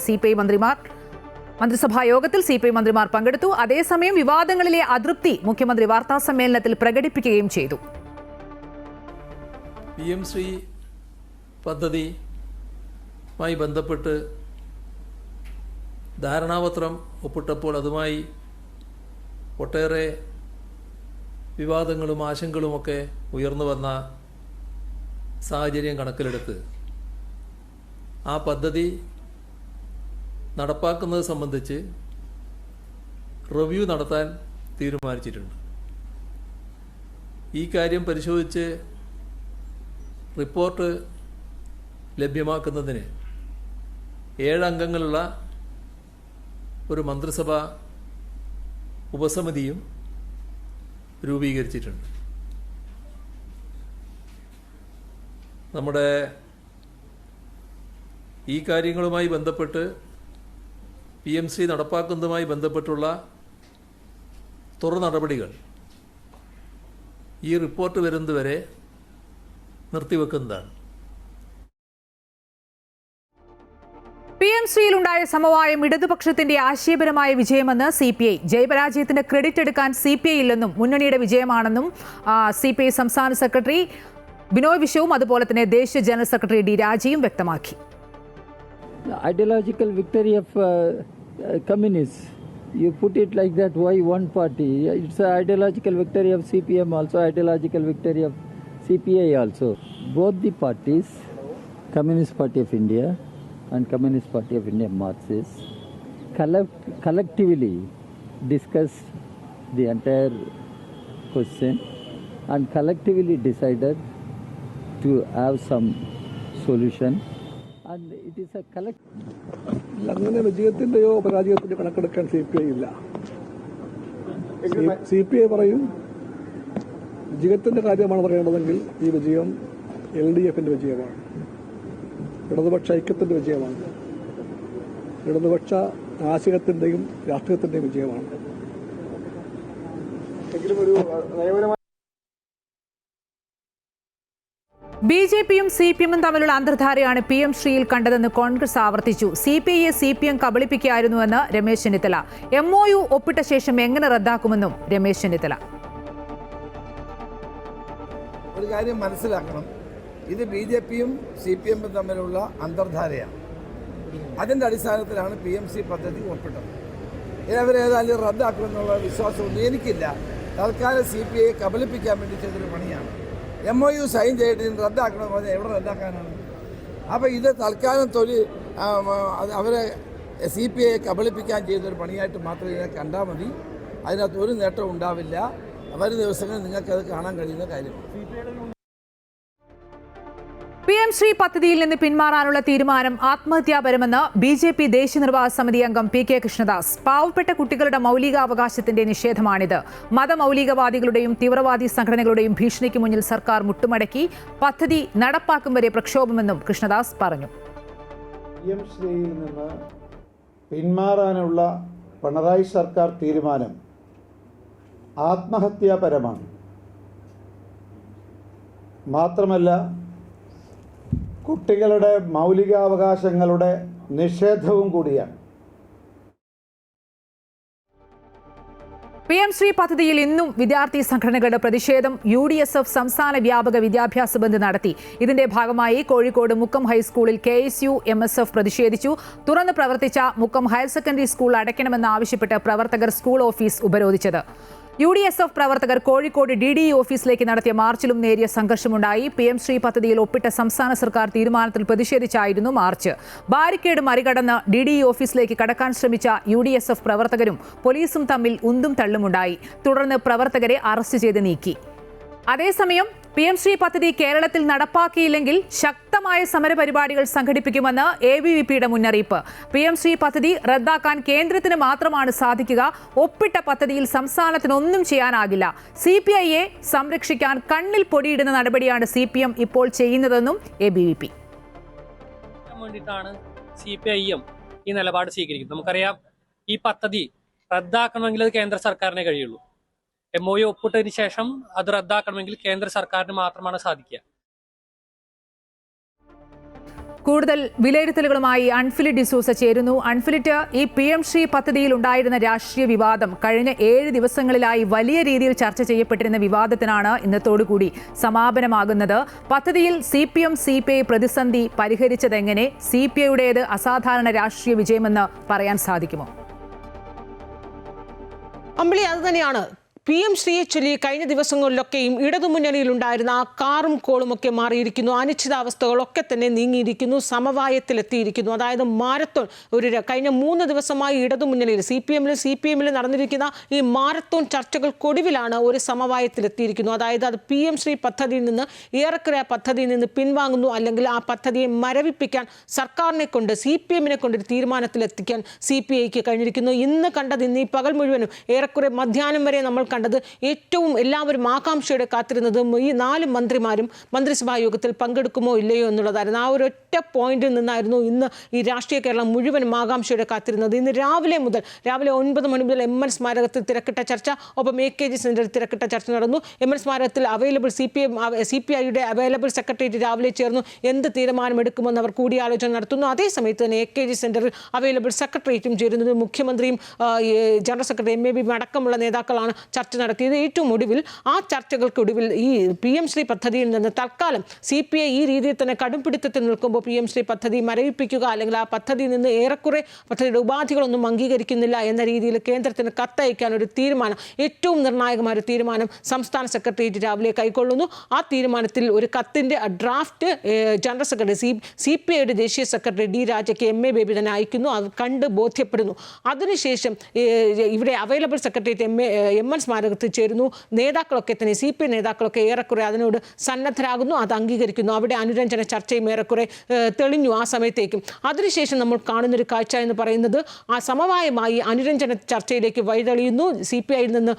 മന്ത്രിസഭാ യോഗത്തിൽ CPI മന്ത്രിമാർ പങ്കെടുത്തു. അതേസമയം വിവാദങ്ങളിലെ അതൃപ്തി മുഖ്യമന്ത്രി വാർത്താസമ്മേളനത്തിൽ പ്രകടിപ്പിക്കുകയും ചെയ്തു. PM ശ്രീ പദ്ധതിയുമായി ബന്ധപ്പെട്ട് ധാരണാപത്രം ഒപ്പിട്ടപ്പോൾ അതുമായി ഒട്ടേറെ വിവാദങ്ങളും ആശങ്കകളുമൊക്കെ ഉയർന്നു വന്ന സാഹചര്യം കണക്കിലെടുത്ത് ആ പദ്ധതി നടപ്പാക്കുന്നത് സംബന്ധിച്ച് റിവ്യൂ നടത്താൻ തീരുമാനിച്ചിട്ടുണ്ട്. ഈ കാര്യം പരിശോധിച്ച് റിപ്പോർട്ട് ലഭ്യമാക്കുന്നതിന് 7 അംഗങ്ങളുള്ള ഒരു മന്ത്രിസഭാ ഉപസമിതിയും രൂപീകരിച്ചിട്ടുണ്ട്. നമ്മുടെ ഈ കാര്യങ്ങളുമായി ബന്ധപ്പെട്ട് PM ശ്രീ നടപ്പാക്കുന്നതുമായി ബന്ധപ്പെട്ടുള്ള തുടർ നടപടികൾ ഈ റിപ്പോർട്ട് വരുന്നതുവരെ നിർത്തിവെക്കുന്നതാണ്. PM ശ്രീയിലുണ്ടായ സമവായം ഇടതുപക്ഷത്തിന്റെ ആശയപരമായ വിജയമെന്ന് CPI. ജയപരാജയത്തിന് ക്രെഡിറ്റ് എടുക്കാൻ CPI ഇല്ലെന്നും മുന്നണിയുടെ വിജയമാണെന്നും CPI സംസ്ഥാന സെക്രട്ടറി ബിനോയ് വിശ്വവും അതുപോലെ തന്നെ ദേശീയ ജനറൽ സെക്രട്ടറി D. രാജയും വ്യക്തമാക്കി. Ideological victory of communists. You put it like that, why one party? It's an ideological victory of CPM also, ideological victory of CPI also. Both the parties, Communist Party of India and Communist Party of India Marxists, collectively discussed the entire question and collectively decided to have some solution. And it is a അങ്ങനെ വിജയത്തിൻ്റെയോ പരാജയത്തിൻ്റെയോ കണക്കെടുക്കാൻ CPI ഇല്ല. CPI പറയും വിജയത്തിൻ്റെ കാര്യമാണ് പറയേണ്ടതെങ്കിൽ ഈ വിജയം LDFന്റെ വിജയമാണ്, ഇടതുപക്ഷ ഐക്യത്തിൻ്റെ വിജയമാണ്, ഇടതുപക്ഷ ആശയത്തിൻ്റെയും രാഷ്ട്രീയത്തിൻ്റെയും വിജയമാണ്. BJPയും CPMും തമ്മിലുള്ള അന്തർധാരയാണ് PM ശ്രീയിൽ കണ്ടതെന്ന് കോൺഗ്രസ് ആവർത്തിച്ചു. CPIയെ CPM കബളിപ്പിക്കുകയായിരുന്നുവെന്ന് രമേശ് ചെന്നിത്തല. MOU ഒപ്പിട്ട ശേഷം എങ്ങനെ റദ്ദാക്കുമെന്നും രമേശ് ചെന്നിത്തല. ഒരു കാര്യം മനസ്സിലാക്കണം, ഇത് BJPയും CPMും തമ്മിലുള്ള അന്തർധാരയാണ്. അതിൻ്റെ അടിസ്ഥാനത്തിലാണ് PMC പദ്ധതി ഒപ്പിട്ടത്. ഇവരേതായാലും റദ്ദാക്കുമെന്നുള്ള വിശ്വാസമൊന്നും എനിക്കില്ല. തൽക്കാലം CPIയെ കബളിപ്പിക്കാൻ വേണ്ടി ചെയ്തൊരു പണിയാണ്. MOU സൈൻ ചെയ്തിട്ട് റദ്ദാക്കണമെന്ന് പറഞ്ഞാൽ എവിടെ റദ്ദാക്കാനാണ്? അപ്പോൾ ഇത് തൽക്കാലം അവരെ CPIയെ കബളിപ്പിക്കാൻ ചെയ്തൊരു പണിയായിട്ട് മാത്രമേ ഇതിനെ കണ്ടാൽ മതി. അതിനകത്ത് ഒരു നേട്ടവും ഉണ്ടാവില്ല. വരും ദിവസങ്ങളിൽ നിങ്ങൾക്കത് കാണാൻ കഴിയുന്ന കാര്യമാണ്. PM ശ്രീ പദ്ധതിയിൽ നിന്ന് പിന്മാറാനുള്ള തീരുമാനം ആത്മഹത്യാപരമെന്ന് BJP ദേശീയ നിർവാഹക സമിതി അംഗം PK കൃഷ്ണദാസ്. പാവപ്പെട്ട കുട്ടികളുടെ മൗലികാവകാശത്തിന്റെ നിഷേധമാണിത്. മതമൗലികവാദികളുടെയും തീവ്രവാദി സംഘടനകളുടെയും ഭീഷണിക്ക് മുന്നിൽ സർക്കാർ മുട്ടുമടക്കി. പദ്ധതി നടപ്പാക്കും വരെ പ്രക്ഷോഭമെന്നും കൃഷ്ണദാസ് പറഞ്ഞു. PM ശ്രീയിൽ നിന്ന് പിന്മാറാനുള്ള പിണറായി സർക്കാർ തീരുമാനം ആത്മഹത്യാപരമാണ്. മാത്രമല്ല കുട്ടികളുടെ മൗലികാവകാശങ്ങളുടെ നിഷേധവും കൂടിയാണ്. PM ശ്രീ പദ്ധതിയിൽ ഇന്നും വിദ്യാർത്ഥി സംഘടനകളുടെ പ്രതിഷേധം. UDSF സംസ്ഥാന വ്യാപക വിദ്യാഭ്യാസ ബന്ദ് നടത്തി. ഇതിന്റെ ഭാഗമായി കോഴിക്കോട് മുക്കം ഹൈസ്കൂളിൽ KSU MSF പ്രതിഷേധിച്ചു. തുറന്ന് പ്രവർത്തിച്ച മുക്കം ഹയർ സെക്കൻഡറി സ്കൂൾ അടയ്ക്കണമെന്നാവശ്യപ്പെട്ട് പ്രവർത്തകർ സ്കൂൾ ഓഫീസ് ഉപരോധിച്ചത്. UDSF പ്രവർത്തകർ കോഴിക്കോട് DDE ഓഫീസിലേക്ക് നടത്തിയ മാർച്ചിലും നേരിയ സംഘർഷമുണ്ടായി. PM ശ്രീ പദ്ധതിയിൽ ഒപ്പിട്ട സംസ്ഥാന സർക്കാർ തീരുമാനത്തിൽ പ്രതിഷേധിച്ചായിരുന്നു മാർച്ച്. ബാരിക്കേഡ് മറികടന്ന് DDE ഓഫീസിലേക്ക് കടക്കാൻ ശ്രമിച്ച UDSF പ്രവർത്തകരും പോലീസും തമ്മിൽ ഉന്തും തള്ളുമുണ്ടായി. തുടർന്ന് പ്രവർത്തകരെ അറസ്റ്റ് ചെയ്ത് നീക്കി. അതേസമയം PM ശ്രീ പദ്ധതി കേരളത്തിൽ നടപ്പാക്കിയില്ലെങ്കിൽ ശക്തമായ സമരപരിപാടികൾ സംഘടിപ്പിക്കുമെന്ന് ABVPയുടെ മുന്നറിയിപ്പ്. PM ശ്രീ പദ്ധതി റദ്ദാക്കാൻ കേന്ദ്രത്തിന് മാത്രമാണ് സാധിക്കുക. ഒപ്പിട്ട പദ്ധതിയിൽ സംസ്ഥാനത്തിനൊന്നും ചെയ്യാനാകില്ല. CPIയെ സംരക്ഷിക്കാൻ കണ്ണിൽ പൊടിയിടുന്ന നടപടിയാണ് CPM ഇപ്പോൾ ചെയ്യുന്നതെന്നും ABVP. വേണ്ടിയിട്ടാണ് CPIയും ഈ നിലപാട് സ്വീകരിക്കുന്നത്. നമുക്കറിയാം, ഈ പദ്ധതി റദ്ദാക്കണമെങ്കിൽ അത് കേന്ദ്ര സർക്കാരിനെ കഴിയുള്ളൂ. MOU ഒപ്പിട്ടതിന് ശേഷം അത് റദ്ദാക്കണമെങ്കിൽ കേന്ദ്ര സർക്കാരിന് മാത്രമാണ് സാധിക്കുക. കൂടുതൽ വിലയിരുത്തലുകളുമായി അൺഫിലിറ്റ് ഡിസൂസ ചേരുന്നു. അൺഫിലിറ്റ്, ഈ PM ശ്രീ പദ്ധതിയിൽ ഉണ്ടായിരുന്ന രാഷ്ട്രീയ വിവാദം കഴിഞ്ഞ 7 ദിവസങ്ങളിലായി വലിയ രീതിയിൽ ചർച്ച ചെയ്യപ്പെട്ടിരുന്ന വിവാദത്തിനാണ് ഇന്നത്തോടുകൂടി സമാപനമാകുന്നത്. പദ്ധതിയിൽ CPM CPI പ്രതിസന്ധി പരിഹരിച്ചതെങ്ങനെ? CPIയുടേത് അസാധാരണ രാഷ്ട്രീയ വിജയമെന്ന് പറയാൻ സാധിക്കുമോ? അമ്പിളി, അത് തന്നെയാണ്. PM ശ്രീയെ ചൊല്ലി കഴിഞ്ഞ ദിവസങ്ങളിലൊക്കെയും ഇടതുമുന്നണിയിലുണ്ടായിരുന്ന ആ കാറും കോളുമൊക്കെ മാറിയിരിക്കുന്നു. അനിശ്ചിതാവസ്ഥകളൊക്കെ തന്നെ നീങ്ങിയിരിക്കുന്നു, സമവായത്തിലെത്തിയിരിക്കുന്നു. അതായത് മാരത്തോൺ കഴിഞ്ഞ 3 ദിവസമായി ഇടതുമുന്നണിയിൽ CPM-ലും നടന്നിരിക്കുന്ന ഈ മാരത്തോൺ ചർച്ചകൾക്കൊടുവിലാണ് ഒരു സമവായത്തിലെത്തിയിരിക്കുന്നു. അതായത് അത് PM ശ്രീ പദ്ധതിയിൽ നിന്ന് ഏറെക്കുറെ പദ്ധതിയിൽ നിന്ന് പിൻവാങ്ങുന്നു, അല്ലെങ്കിൽ ആ പദ്ധതിയെ മരവിപ്പിക്കാൻ സർക്കാരിനെ കൊണ്ട് CPM-നെ കൊണ്ടൊരു തീരുമാനത്തിലെത്തിക്കാൻ CPIക്ക് കഴിഞ്ഞിരിക്കുന്നു. ഇന്ന് ഈ പകൽ മുഴുവനും ഏറെക്കുറെ മധ്യാഹ്നം വരെ നമ്മൾ കണ്ടത് ഏറ്റവും എല്ലാവരും ആകാംക്ഷയോടെ കാത്തിരുന്നതും ഈ 4 മന്ത്രിമാരും മന്ത്രിസഭാ യോഗത്തിൽ പങ്കെടുക്കുമോ ഇല്ലയോ എന്നുള്ളതായിരുന്നു. ആ ഒരൊറ്റ പോയിന്റിൽ നിന്നായിരുന്നു ഇന്ന് ഈ രാഷ്ട്രീയ കേരളം മുഴുവനും ആകാംക്ഷയോടെ കാത്തിരുന്നത്. ഇന്ന് രാവിലെ 9 മണി മുതൽ MN സ്മാരകത്തിൽ തിരക്കിട്ട ചർച്ച, ഒപ്പം AKG സെന്ററിൽ തിരക്കിട്ട ചർച്ച നടന്നു. MN സ്മാരകത്തിൽ CPIയുടെ അവൈലബിൾ സെക്രട്ടേറിയറ്റ് രാവിലെ ചേർന്നു. എന്ത് തീരുമാനമെടുക്കുമെന്ന് അവർ കൂടിയാലോചന നടത്തുന്നു. അതേസമയത്ത് തന്നെ AKG സെന്ററിൽ അവൈലബിൾ സെക്രട്ടേറിയറ്റും ചേരുന്നത് മുഖ്യമന്ത്രിയും ജനറൽ സെക്രട്ടറി MAB അടക്കമുള്ള നേതാക്കളാണ് ചർച്ച നടത്തിയത്. ഏറ്റവും ഒടുവിൽ ആ ചർച്ചകൾക്കൊടുവിൽ ഈ PM ശ്രീ പദ്ധതിയിൽ നിന്ന് തൽക്കാലം CPI ഈ രീതിയിൽ തന്നെ കടുംപിടുത്തത്തിൽ നിൽക്കുമ്പോൾ PM ശ്രീ പദ്ധതി മരവിപ്പിക്കുക, അല്ലെങ്കിൽ ആ പദ്ധതിയിൽ നിന്ന് ഏറെക്കുറെ പദ്ധതിയുടെ ഉപാധികളൊന്നും അംഗീകരിക്കുന്നില്ല എന്ന രീതിയിൽ കേന്ദ്രത്തിന് കത്തയക്കാൻ ഒരു തീരുമാനം, ഏറ്റവും നിർണായകമായ ഒരു തീരുമാനം സംസ്ഥാന സെക്രട്ടേറിയറ്റ് രാവിലെ കൈക്കൊള്ളുന്നു. ആ തീരുമാനത്തിൽ ഒരു കത്തിൻ്റെ ഡ്രാഫ്റ്റ് ജനറൽ സെക്രട്ടറി CPIയുടെ ദേശീയ സെക്രട്ടറി D രാജയ്ക്ക് MA ബേബി തന്നെ അയക്കുന്നു. അത് കണ്ട് ബോധ്യപ്പെടുന്നു. അതിനുശേഷം ഇവിടെ അവൈലബിൾ സെക്രട്ടേറിയറ്റ് MN സ്മാരകത്തിൽ ചേരുന്നു. നേതാക്കളൊക്കെ തന്നെ CPI നേതാക്കളൊക്കെ ഏറെക്കുറെ അതിനോട് സന്നദ്ധരാകുന്നു, അത് അംഗീകരിക്കുന്നു. അവിടെ അനുരഞ്ജന ചർച്ചയും ഏറെക്കുറെ തെളിഞ്ഞു ആ സമയത്തേക്കും. അതിനുശേഷം നമ്മൾ കാണുന്നൊരു കാഴ്ച എന്ന് പറയുന്നത് ആ സമവായമായി അനുരഞ്ജന ചർച്ചയിലേക്ക് വഴിതെളിയുന്നു. CPIയിൽ നിന്ന്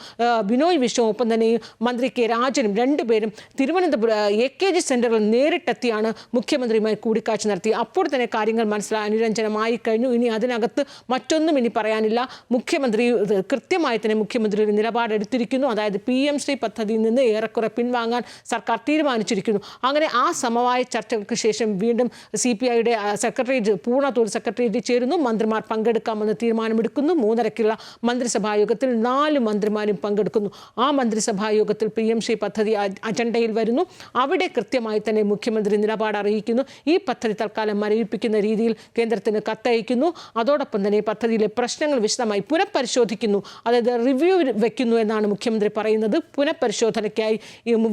ബിനോയ് വിശ്വം, ഒപ്പം തന്നെ മന്ത്രി K രാജനും രണ്ടുപേരും തിരുവനന്തപുരം AKG സെന്ററിൽ നേരിട്ടെത്തിയാണ് മുഖ്യമന്ത്രിയുമായി കൂടിക്കാഴ്ച നടത്തി. അപ്പോൾ തന്നെ കാര്യങ്ങൾ മനസ്സിലായി, അനുരഞ്ജനമായി കഴിഞ്ഞു. ഇനി അതിനകത്ത് മറ്റൊന്നും ഇനി പറയാനില്ല. മുഖ്യമന്ത്രി കൃത്യമായി തന്നെ മുഖ്യമന്ത്രി ഒരു നിലപാടെടുത്തിരിക്കുന്നു. അതായത് PM ശ്രീ പദ്ധതിയിൽ നിന്ന് ഏറെക്കുറെ പിൻവാങ്ങാൻ സർക്കാർ തീരുമാനിച്ചിരിക്കുന്നു. അങ്ങനെ ആ സമവായ ചർച്ചകൾക്ക് ശേഷം വീണ്ടും CPIയുടെ സെക്രട്ടേറിയറ്റ് പൂർണ്ണതോതിൽ സെക്രട്ടേറിയറ്റ് ചേരുന്നു. മന്ത്രിമാർ പങ്കെടുക്കാമെന്ന് തീരുമാനമെടുക്കുന്നു. 3:30-ക്കുള്ള മന്ത്രിസഭാ യോഗത്തിൽ 4 മന്ത്രിമാരും പങ്കെടുക്കുന്നു. ആ മന്ത്രിസഭാ യോഗത്തിൽ PM ശ്രീ പദ്ധതി അജണ്ടയിൽ വരുന്നു. അവിടെ കൃത്യമായി തന്നെ മുഖ്യമന്ത്രി നിലപാട് അറിയിക്കുന്നു. ഈ പദ്ധതി തൽക്കാലം മരവിപ്പിക്കുന്ന രീതിയിൽ കേന്ദ്രത്തിന് കത്തയക്കുന്നു. അതോടൊപ്പം തന്നെ പദ്ധതിയിലെ പ്രശ്നങ്ങൾ വിശദമായി പുനഃപരിശോധിക്കുന്നു, അതായത് റിവ്യൂ വയ്ക്കുന്നു എന്നാണ് മുഖ്യമന്ത്രി പറയുന്നത്. പുനഃപരിശോധനയ്ക്കായി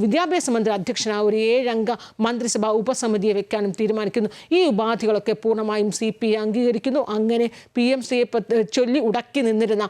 വിദ്യാഭ്യാസ മന്ത്രി അധ്യക്ഷനായ ഒരു 7-അംഗ മന്ത്രിസഭാ ഉപസമിതിയെ വെക്കാനും തീരുമാനിക്കുന്നു. ഈ ഉപാധികളൊക്കെ പൂർണ്ണമായും CPI അംഗീകരിക്കുന്നു. അങ്ങനെ PM ശ്രീയെ ചൊല്ലി ഉടക്കി നിന്നിരുന്ന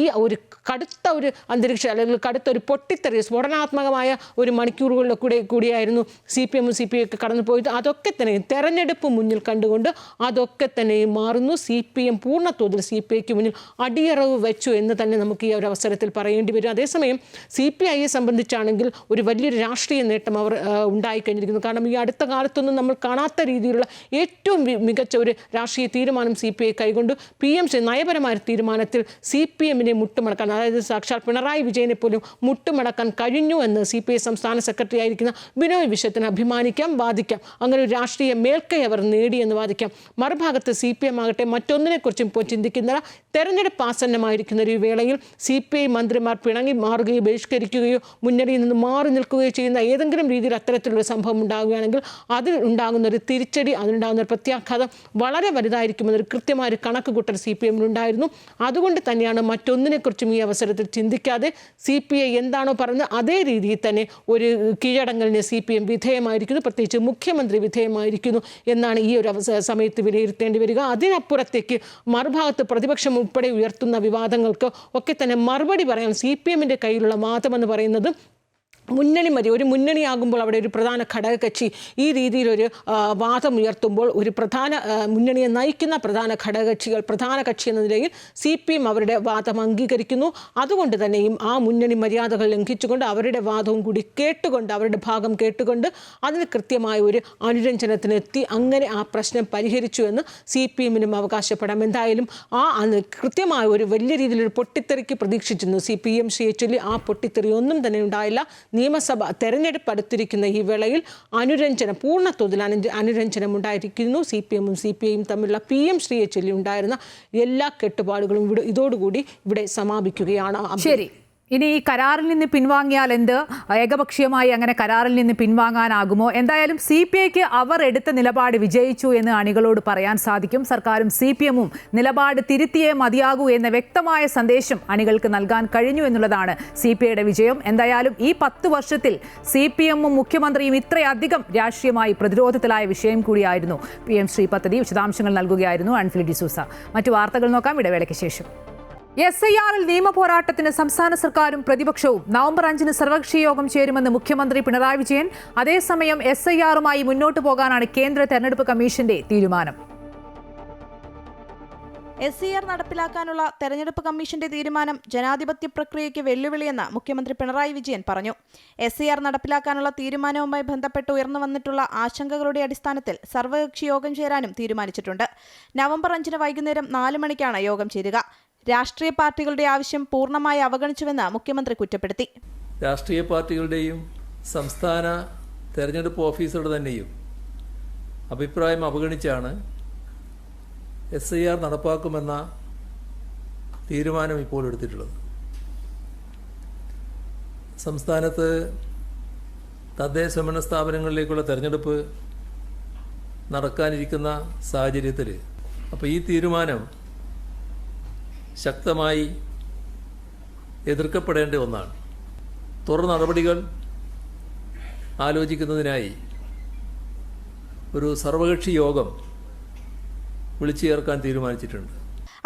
ഈ ഒരു കടുത്ത ഒരു അന്തരീക്ഷം, അല്ലെങ്കിൽ കടുത്ത ഒരു പൊട്ടിത്തെറി, സ്ഫോടനാത്മകമായ ഒരു മണിക്കൂറുകളിലൂടെ കൂടിയായിരുന്നു CPM CPI ഒക്കെ കടന്നുപോയത്. അതൊക്കെ തന്നെ തെരഞ്ഞെടുപ്പ് മുന്നിൽ കണ്ടുകൊണ്ട് അതൊക്കെ തന്നെ മാറുന്നു. CPM പൂർണ്ണതോതിൽ CPIക്ക് മുന്നിൽ അടിയറവ് വെച്ചു എന്ന് തന്നെ നമുക്ക് ഈ ഒരു അവസരത്തിൽ പറയേണ്ടി വരും. അതേസമയം CPIയെ സംബന്ധിച്ചാണെങ്കിൽ ഒരു വലിയൊരു രാഷ്ട്രീയ നേട്ടം അവർ ഉണ്ടായിക്കഴിഞ്ഞിരിക്കുന്നു. കാരണം ഈ അടുത്ത കാലത്തൊന്നും നമ്മൾ കാണാത്ത രീതിയിലുള്ള ഏറ്റവും മികച്ച ഒരു രാഷ്ട്രീയ തീരുമാനം CPI കൈകൊണ്ട് PM നയപരമായ തീരുമാനത്തിൽ CPM-നെ മുട്ടുമടക്കാൻ, അതായത് സാക്ഷാൽ പിണറായി വിജയനെ പോലും മുട്ടുമടക്കാൻ കഴിഞ്ഞു എന്ന് CPI സംസ്ഥാന സെക്രട്ടറി ആയിരിക്കുന്ന ബിനോയ് വിശ്വത്തിന് അഭിമാനിക്കാം, വാദിക്കാം. അങ്ങനെ ഒരു രാഷ്ട്രീയ മേൽക്കൈ അവർ നേടിയെന്ന് വാദിക്കാം. മറുഭാഗത്ത് CPM ആകട്ടെ മറ്റൊന്നിനെക്കുറിച്ചും ഇപ്പോൾ ചിന്തിക്കുന്നില്ല. തെരഞ്ഞെടുപ്പ് ആസന്നമായിരിക്കുന്ന ഒരു വേളയിൽ CPI മന്ത്രിമാർ പിണങ്ങി മാറുകയോ ബഹിഷ്കരിക്കുകയോ മുന്നണിയിൽ നിന്ന് മാറി നിൽക്കുകയോ ചെയ്യുന്ന ഏതെങ്കിലും രീതിയിൽ അത്തരത്തിലുള്ള സംഭവം ഉണ്ടാകുകയാണെങ്കിൽ അതിൽ ഉണ്ടാകുന്ന ഒരു തിരിച്ചടി, അതിനുണ്ടാകുന്ന ഒരു പ്രത്യാഘാതം വളരെ വലുതായിരിക്കുമെന്നൊരു കൃത്യമായ ഒരു കണക്ക് കൂട്ടൽ CPM-ലുണ്ടായിരുന്നു. അതുകൊണ്ട് തന്നെയാണ് മറ്റൊന്നിനെക്കുറിച്ചും ഈ അവസരത്തിൽ ചിന്തിക്കാതെ CPI എന്താണോ പറയുന്നത് അതേ രീതിയിൽ തന്നെ ഒരു കീഴടങ്ങലിന് CPM വിധേയമായിരിക്കുന്നു, പ്രത്യേകിച്ച് മുഖ്യമന്ത്രി വിധേയമായിരിക്കുന്നു എന്നാണ് ഈ ഒരു സമയത്ത് വിലയിരുത്തേണ്ടി വരിക. അതിനപ്പുറത്തേക്ക് മറുഭാഗത്ത് പ്രതിപക്ഷം ഉൾപ്പെടെ ഉയർത്തുന്ന വിവാദങ്ങൾക്ക് ഒക്കെ തന്നെ മറുപടി പറയാൻ CPM-ന്റെ കയ്യിലുള്ള വാദമെന്ന് പറയുന്നത് മുന്നണി മതി, ഒരു മുന്നണിയാകുമ്പോൾ അവിടെ ഒരു പ്രധാന ഘടകകക്ഷി ഈ രീതിയിലൊരു വാദം ഉയർത്തുമ്പോൾ ഒരു പ്രധാന മുന്നണിയെ നയിക്കുന്ന പ്രധാന കക്ഷി എന്ന നിലയിൽ CPM അവരുടെ വാദം അംഗീകരിക്കുന്നു. അതുകൊണ്ട് തന്നെയും ആ മുന്നണി മര്യാദകൾ ലംഘിച്ചുകൊണ്ട് അവരുടെ വാദവും കൂടി കേട്ടുകൊണ്ട്, അവരുടെ ഭാഗം കേട്ടുകൊണ്ട് അതിന് കൃത്യമായ ഒരു അനുരഞ്ജനത്തിനെത്തി അങ്ങനെ ആ പ്രശ്നം പരിഹരിച്ചു എന്ന് CPM-നും അവകാശപ്പെടാം. എന്തായാലും കൃത്യമായ ഒരു വലിയ രീതിയിലൊരു പൊട്ടിത്തെറിക്ക് പ്രതീക്ഷിച്ചിരുന്നു PMCയെ ചൊല്ലി. ആ പൊട്ടിത്തെറി ഒന്നും തന്നെ ഉണ്ടായില്ല. നിയമസഭ തെരഞ്ഞെടുപ്പ് അടുത്തിരിക്കുന്ന ഈ വേളയിൽ പൂർണ്ണതോതിൽ അനുരഞ്ജനം ഉണ്ടായിരിക്കുന്നു. CPM-ഉം CPI-യും തമ്മിലുള്ള PMCയെ ചൊല്ലി ഉണ്ടായിരുന്ന എല്ലാ കെട്ടുപാടുകളും ഇതോടുകൂടി ഇവിടെ സമാപിക്കുകയാണ്. ശരി, ഇനി ഈ കരാറിൽ നിന്ന് പിൻവാങ്ങിയാൽ എന്ത്? ഏകപക്ഷീയമായി അങ്ങനെ കരാറിൽ നിന്ന് പിൻവാങ്ങാനാകുമോ? എന്തായാലും CPIക്ക് അവർ എടുത്ത നിലപാട് വിജയിച്ചു എന്ന് അണികളോട് പറയാൻ സാധിക്കും. സർക്കാരും CPM-ഉം നിലപാട് തിരുത്തിയേ മതിയാകൂ എന്ന വ്യക്തമായ സന്ദേശം അണികൾക്ക് നൽകാൻ കഴിഞ്ഞു എന്നുള്ളതാണ് CPIയുടെ വിജയം. എന്തായാലും ഈ 10 വർഷത്തിൽ CPM-ഉം മുഖ്യമന്ത്രിയും ഇത്രയധികം രാഷ്ട്രീയമായി പ്രതിരോധത്തിലായ വിഷയം കൂടിയായിരുന്നു PM ശ്രീ പദ്ധതി. വിശദാംശങ്ങൾ നൽകുകയായിരുന്നു അൻഫിലി ഡിസൂസ. മറ്റു വാർത്തകൾ നോക്കാം ഇടവേളയ്ക്ക് ശേഷം. SIR-ൽ നിയമ പോരാട്ടത്തിന് സംസ്ഥാന സർക്കാരും പ്രതിപക്ഷവും നവംബർ 5-ന് സർവകക്ഷി യോഗം ചേരുമെന്ന് മുഖ്യമന്ത്രി പിണറായി വിജയൻ. അതേസമയം SIR-മായി മുന്നോട്ട് പോകാനാണ് കേന്ദ്ര തെരഞ്ഞെടുപ്പ് കമ്മീഷന്റെ തീരുമാനം. SIR നടപ്പിലാക്കാനുള്ള തെരഞ്ഞെടുപ്പ് കമ്മീഷന്റെ തീരുമാനം ജനാധിപത്യ പ്രക്രിയയ്ക്ക് വെല്ലുവിളിയെന്ന് മുഖ്യമന്ത്രി പിണറായി വിജയൻ പറഞ്ഞു. SIR നടപ്പിലാക്കാനുള്ള തീരുമാനവുമായി ബന്ധപ്പെട്ട് ഉയർന്നു വന്നിട്ടുള്ള ആശങ്കകളുടെ അടിസ്ഥാനത്തിൽ സർവകക്ഷി യോഗം ചേരാനും തീരുമാനിച്ചിട്ടുണ്ട്. നവംബർ 5-ന് വൈകുന്നേരം 4 മണിക്കാണ് യോഗം ചേരുക. രാഷ്ട്രീയ പാർട്ടികളുടെ ആവശ്യം പൂർണ്ണമായി അവഗണിച്ചുവെന്ന് മുഖ്യമന്ത്രി കുറ്റപ്പെടുത്തി. രാഷ്ട്രീയ പാർട്ടികളുടെയും സംസ്ഥാന തെരഞ്ഞെടുപ്പ് ഓഫീസറുടെ തന്നെയും അഭിപ്രായം അവഗണിച്ചാണ് SIR നടപ്പാക്കുമെന്ന തീരുമാനം ഇപ്പോൾ എടുത്തിട്ടുള്ളത്. സംസ്ഥാനത്ത് തദ്ദേശ സ്വയംഭരണ സ്ഥാപനങ്ങളിലേക്കുള്ള തെരഞ്ഞെടുപ്പ് നടക്കാനിരിക്കുന്ന സാഹചര്യത്തിൽ അപ്പോൾ ഈ തീരുമാനം ശക്തമായി എതിർക്കപ്പെടേണ്ട ഒന്നാണ്. തുടർ നടപടികൾ ആലോചിക്കുന്നതിനായി ഒരു സർവകക്ഷി യോഗം വിളിച്ചു ചേർക്കാൻ തീരുമാനിച്ചിട്ടുണ്ട്.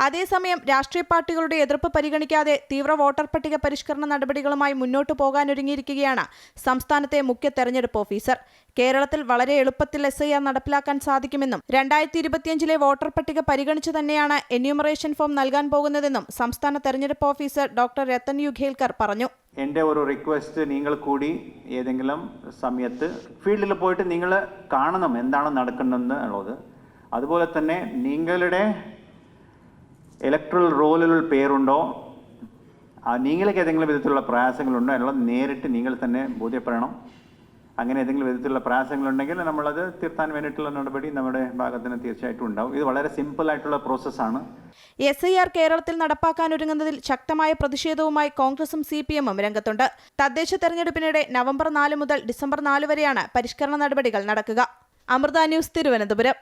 അതേസമയം രാഷ്ട്രീയ പാർട്ടികളുടെ എതിർപ്പ് പരിഗണിക്കാതെ തീവ്ര വോട്ടർ പട്ടിക പരിഷ്കരണ നടപടികളുമായി മുന്നോട്ടു പോകാനൊരുങ്ങിയിരിക്കുകയാണ് സംസ്ഥാനത്തെ മുഖ്യ തെരഞ്ഞെടുപ്പ് ഓഫീസർ. കേരളത്തിൽ വളരെ എളുപ്പത്തിൽ SIR നടപ്പിലാക്കാൻ സാധിക്കുമെന്നും 2025-ലെ വോട്ടർ പട്ടിക പരിഗണിച്ചു തന്നെയാണ് എന്യൂമറേഷൻ ഫോം നൽകാൻ പോകുന്നതെന്നും സംസ്ഥാന തെരഞ്ഞെടുപ്പ് ഓഫീസർ ഡോക്ടർ രത്തൻ യുഗേൽക്കർ പറഞ്ഞു. എൻ്റെ ഒരു റിക്വസ്റ്റ്, നിങ്ങൾ കൂടി ഏതെങ്കിലും സമയത്ത് ഫീൽഡിൽ പോയിട്ട് നിങ്ങൾ കാണണം എന്താണ് നടക്കുന്നതെന്നുള്ളത്. അതുപോലെ തന്നെ നിങ്ങളുടെ ഇലക്ട്രൽ റോളിൽ പേരുണ്ടോ, നിങ്ങൾക്ക് ഏതെങ്കിലും വിധത്തിലുള്ള പ്രയാസങ്ങളുണ്ടോ എന്നുള്ളത് നേരിട്ട് നിങ്ങൾ തന്നെ ബോധ്യപ്പെടണം. അങ്ങനെ ഏതെങ്കിലും വിധത്തിലുള്ള പ്രയാസങ്ങളുണ്ടെങ്കിൽ നമ്മളത് തീർത്താൻ വേണ്ടിയിട്ടുള്ള നടപടി നമ്മുടെ ഭാഗത്തിന് തീർച്ചയായിട്ടും ഉണ്ടാവും. ഇത് വളരെ സിമ്പിൾ ആയിട്ടുള്ള പ്രോസസ്സാണ്. SIR കേരളത്തിൽ നടപ്പാക്കാനൊരുങ്ങുന്നതിൽ ശക്തമായ പ്രതിഷേധവുമായി കോൺഗ്രസും CPM-ഉം രംഗത്തുണ്ട്. തദ്ദേശ തെരഞ്ഞെടുപ്പിനിടെ നവംബർ 4 മുതൽ ഡിസംബർ 4 വരെയാണ് പരിഷ്കരണ നടപടികൾ നടക്കുക. അമൃത ന്യൂസ്, തിരുവനന്തപുരം.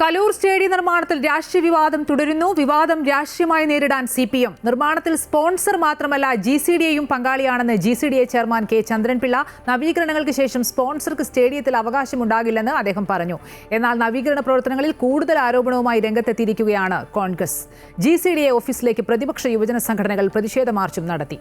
കലൂർ സ്റ്റേഡിയം നിർമ്മാണത്തിൽ രാഷ്ട്രീയ വിവാദം തുടരുന്നു. വിവാദം രാഷ്ട്രീയമായി നേരിടാൻ CPM. നിർമ്മാണത്തിൽ സ്പോൺസർ മാത്രമല്ല GCDAയും പങ്കാളിയാണെന്ന് GCDA ചെയർമാൻ K. ചന്ദ്രൻപിള്ള. നവീകരണങ്ങൾക്ക് ശേഷം സ്പോൺസർക്ക് സ്റ്റേഡിയത്തിൽ അവകാശമുണ്ടാകില്ലെന്ന് അദ്ദേഹം പറഞ്ഞു. എന്നാൽ നവീകരണ പ്രവർത്തനങ്ങളിൽ കൂടുതൽ ആരോപണവുമായി രംഗത്തെത്തിയിരിക്കുകയാണ് കോൺഗ്രസ്. GCDA ഓഫീസിലേക്ക് പ്രതിപക്ഷ യുവജന സംഘടനകൾ പ്രതിഷേധ മാർച്ചും നടത്തി.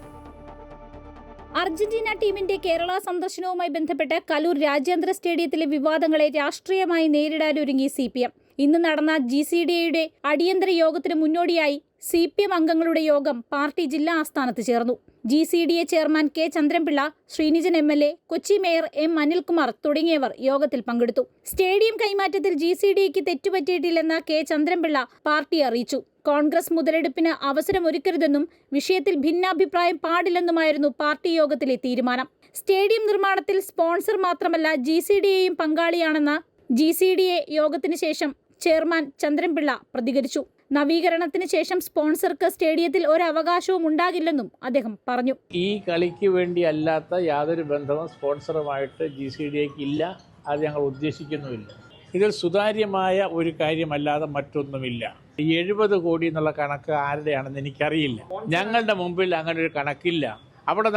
അർജന്റീന ടീമിന്റെ കേരള സന്ദർശനവുമായി ബന്ധപ്പെട്ട് കലൂർ രാജ്യാന്തര സ്റ്റേഡിയത്തിലെ വിവാദങ്ങളെ രാഷ്ട്രീയമായി നേരിടാനൊരുങ്ങി CPM. ഇന്ന് നടന്ന GCDAയുടെ അടിയന്തര യോഗത്തിന് മുന്നോടിയായി CPM അംഗങ്ങളുടെ യോഗം പാർട്ടി ജില്ലാ ആസ്ഥാനത്ത് ചേർന്നു. GCDA chairman K. Chandran Pillai, Sreenijan MLA, Kochi mayor M. Anilkumar തുടങ്ങിയവർ യോഗത്തിൽ പങ്കെടുത്തു. സ്റ്റേഡിയം കൈമാറ്റത്തിൽ GCDAയ്ക്ക് തെറ്റുപറ്റിയിട്ടില്ലെന്ന് K. ചന്ദ്രൻപിള്ള പാർട്ടി അറിയിച്ചു. കോൺഗ്രസ് മുതലെടുപ്പിന് അവസരമൊരുക്കരുതെന്നും വിഷയത്തിൽ ഭിന്നാഭിപ്രായം പാടില്ലെന്നുമായിരുന്നു പാർട്ടി യോഗത്തിലെ തീരുമാനം. സ്റ്റേഡിയം നിർമ്മാണത്തിൽ സ്പോൺസർ മാത്രമല്ല GCDAയും പങ്കാളിയാണെന്ന് GCDA യോഗത്തിന് ശേഷം ചെയർമാൻ ചന്ദ്രൻപിള്ള പ്രതികരിച്ചു. നവീകരണത്തിന് ശേഷം സ്പോൺസർക്ക് സ്റ്റേഡിയത്തിൽ ഒരു അവകാശവും ഉണ്ടാകില്ലെന്നും അദ്ദേഹം പറഞ്ഞു. ഈ കളിക്ക് വേണ്ടി അല്ലാത്ത യാതൊരു ബന്ധവും സ്പോൺസറുമായിട്ട് GCDAയ്ക്ക് ഇല്ല. അത് ഞങ്ങൾ ഉദ്ദേശിക്കുന്നുമില്ല. ഇതിൽ സുതാര്യമായ ഒരു കാര്യമല്ലാതെ മറ്റൊന്നുമില്ല. 70 കോടി എന്നുള്ള കണക്ക് ആരുടെയാണെന്ന് എനിക്കറിയില്ല. ഞങ്ങളുടെ മുമ്പിൽ അങ്ങനെ ഒരു കണക്കില്ല. അവിടെ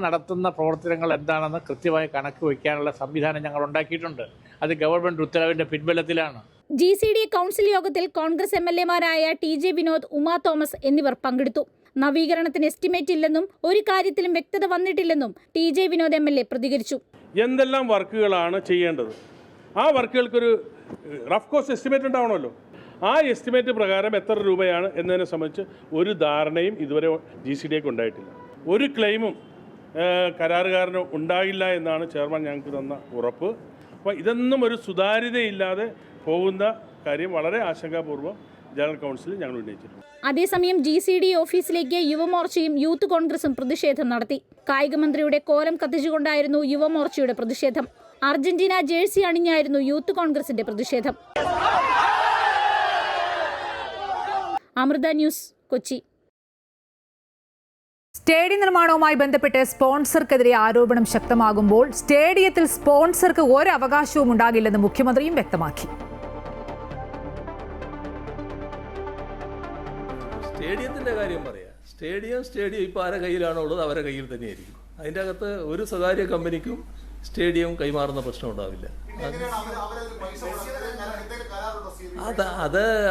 നടത്തുന്ന പ്രവർത്തനങ്ങൾ എന്താണെന്ന് കൃത്യമായി കണക്ക് വയ്ക്കാനുള്ള സംവിധാനം ഞങ്ങൾ ഉണ്ടാക്കിയിട്ടുണ്ട്. അത് ഗവൺമെൻറ് ഉത്തരവിൻ്റെ പിൻബലത്തിലാണ്. GCDA കൗൺസിൽ യോഗത്തിൽ കോൺഗ്രസ് MLA-മാരായ TJ വിനോദ്, ഉമാ തോമസ് എന്നിവർ പങ്കെടുത്തു. നവീകരണത്തിന് എസ്റ്റിമേറ്റ് ഇല്ലെന്നും ഒരു കാര്യത്തിലും വ്യക്തത വന്നിട്ടില്ലെന്നും TJ വിനോദ് MLA പ്രതികരിച്ചു. എന്തെല്ലാം വർക്കുകളാണ് ചെയ്യേണ്ടത്, ആ വർക്കുകൾക്കൊരു റഫ് കോസ്റ്റ് എസ്റ്റിമേറ്റ് ഉണ്ടാവണമല്ലോ. ആ എസ്റ്റിമേറ്റ് പ്രകാരം എത്ര രൂപയാണ് എന്നതിനെ സംബന്ധിച്ച് ഒരു ധാരണയും ഇതുവരെ GCDAക്ക് ഉണ്ടായിട്ടില്ല. ഒരു ക്ലെയിമും കരാറുകാരന് ഉണ്ടാകില്ല എന്നാണ് ചെയർമാൻ ഞങ്ങൾക്ക് തന്ന ഉറപ്പ്. അപ്പോൾ ഇതൊന്നും ഒരു സുതാര്യതയില്ലാതെ പോകുന്ന കാര്യം വളരെ ആശങ്കാപൂർവ്വം ജനറൽ കൗൺസിലിൽ ഞങ്ങൾ ഉന്നയിച്ചിട്ടുണ്ട്. അതേസമയം GCDA ഓഫീസിലേക്ക് യുവമോർച്ചയും യൂത്ത് കോൺഗ്രസും പ്രതിഷേധം നടത്തി. കായിക മന്ത്രിയുടെ കോലം കത്തിച്ചുകൊണ്ടായിരുന്നു യുവമോർച്ചയുടെ പ്രതിഷേധം. അർജന്റീന ജേഴ്സി അണിഞ്ഞായിരുന്നു യൂത്ത് കോൺഗ്രസിന്റെ പ്രതിഷേധം. അമൃത ന്യൂസ്, കൊച്ചി. സ്റ്റേഡിയം നിർമ്മാണവുമായി ബന്ധപ്പെട്ട് സ്പോൺസർക്കെതിരെ ആരോപണം ശക്തമാകുമ്പോൾ സ്റ്റേഡിയത്തിൽ സ്പോൺസർക്ക് ഒരു അവകാശവും ഉണ്ടാകില്ലെന്ന് മുഖ്യമന്ത്രിയും വ്യക്തമാക്കി. സ്റ്റേഡിയത്തിൻ്റെ കാര്യം പറയാം. സ്റ്റേഡിയം ഇപ്പോൾ ആരുടെ കയ്യിലാണോ ഉള്ളത് അവരുടെ കയ്യിൽ തന്നെയായിരിക്കും. അതിൻ്റെ അകത്ത് ഒരു സ്വകാര്യ കമ്പനിക്കും സ്റ്റേഡിയം കൈമാറുന്ന പ്രശ്നം ഉണ്ടാവില്ല.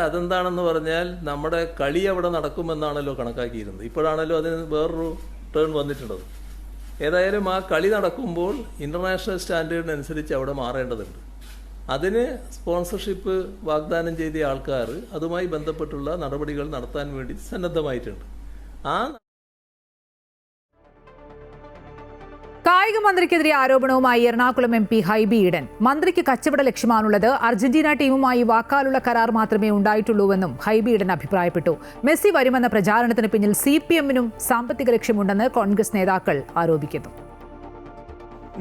അതെന്താണെന്ന് പറഞ്ഞാൽ നമ്മുടെ കളി അവിടെ നടക്കുമെന്നാണല്ലോ കണക്കാക്കിയിരുന്നത്. ഇപ്പോഴാണല്ലോ അതിന് വേറൊരു ടേൺ വന്നിട്ടുള്ളത്. ഏതായാലും ആ കളി നടക്കുമ്പോൾ ഇൻ്റർനാഷണൽ സ്റ്റാൻഡേർഡിനനുസരിച്ച് അവിടെ മാറേണ്ടതുണ്ട്. അതിന് സ്പോൺസർഷിപ്പ് വാഗ്ദാനം ചെയ്ത ആൾക്കാർ അതുമായി ബന്ധപ്പെട്ടുള്ള നടപടികൾ നടത്താൻ വേണ്ടി സന്നദ്ധമായിട്ടുണ്ട്. കായിക മന്ത്രിക്കെതിരെ ആരോപണവുമായി എറണാകുളം MP ഹൈബി ഈഡൻ. മന്ത്രിക്ക് കച്ചവട ലക്ഷ്യമാണുള്ളത്. അർജന്റീന ടീമുമായി വാക്കാലുള്ള കരാർ മാത്രമേ ഉണ്ടായിട്ടുള്ളൂവെന്നും ഹൈബി ഈഡൻ അഭിപ്രായപ്പെട്ടു. മെസ്സി വരുമെന്ന പ്രചാരണത്തിന് പിന്നിൽ CPM-നും സാമ്പത്തിക ലക്ഷ്യമുണ്ടെന്ന് കോൺഗ്രസ് നേതാക്കൾ ആരോപിക്കുന്നു.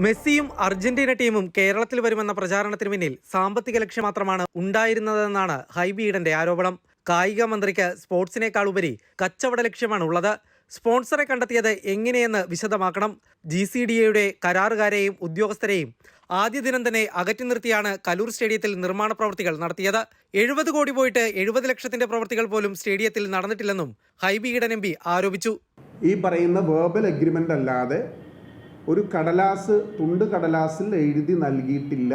മെസ്സിയും അർജന്റീന ടീമും കേരളത്തിൽ വരുമെന്ന പ്രചാരണത്തിന് പിന്നിൽ സാമ്പത്തിക ലക്ഷ്യം മാത്രമാണ് ഉണ്ടായിരുന്നതെന്നാണ് ഹൈബി ഈഡന്റെ ആരോപണം. കായിക മന്ത്രിക്ക് സ്പോർട്സിനേക്കാൾ ഉപരി കച്ചവട ലക്ഷ്യമാണ് ഉള്ളത്. സ്പോൺസറെ കണ്ടെത്തിയത് എങ്ങനെയെന്ന് വിശദമാക്കണം. GCDAയുടെ കരാറുകാരെയും ഉദ്യോഗസ്ഥരെയും ആദ്യ ദിനം തന്നെ അകറ്റി നിർത്തിയാണ് കലൂർ സ്റ്റേഡിയത്തിൽ നിർമ്മാണ പ്രവൃത്തികൾ നടത്തിയത്. 70 കോടി പോയിട്ട് 70 ലക്ഷത്തിന്റെ പ്രവൃത്തികൾ പോലും സ്റ്റേഡിയത്തിൽ നടന്നിട്ടില്ലെന്നും ഹൈബി ഈഡൻ MP ആരോപിച്ചു. ഈ പറയുന്ന വേർബൽ എഗ്രിമെൻ്റ് അല്ലാതെ ഒരു തുണ്ട് കടലാസിൽ എഴുതി നൽകിയിട്ടില്ല,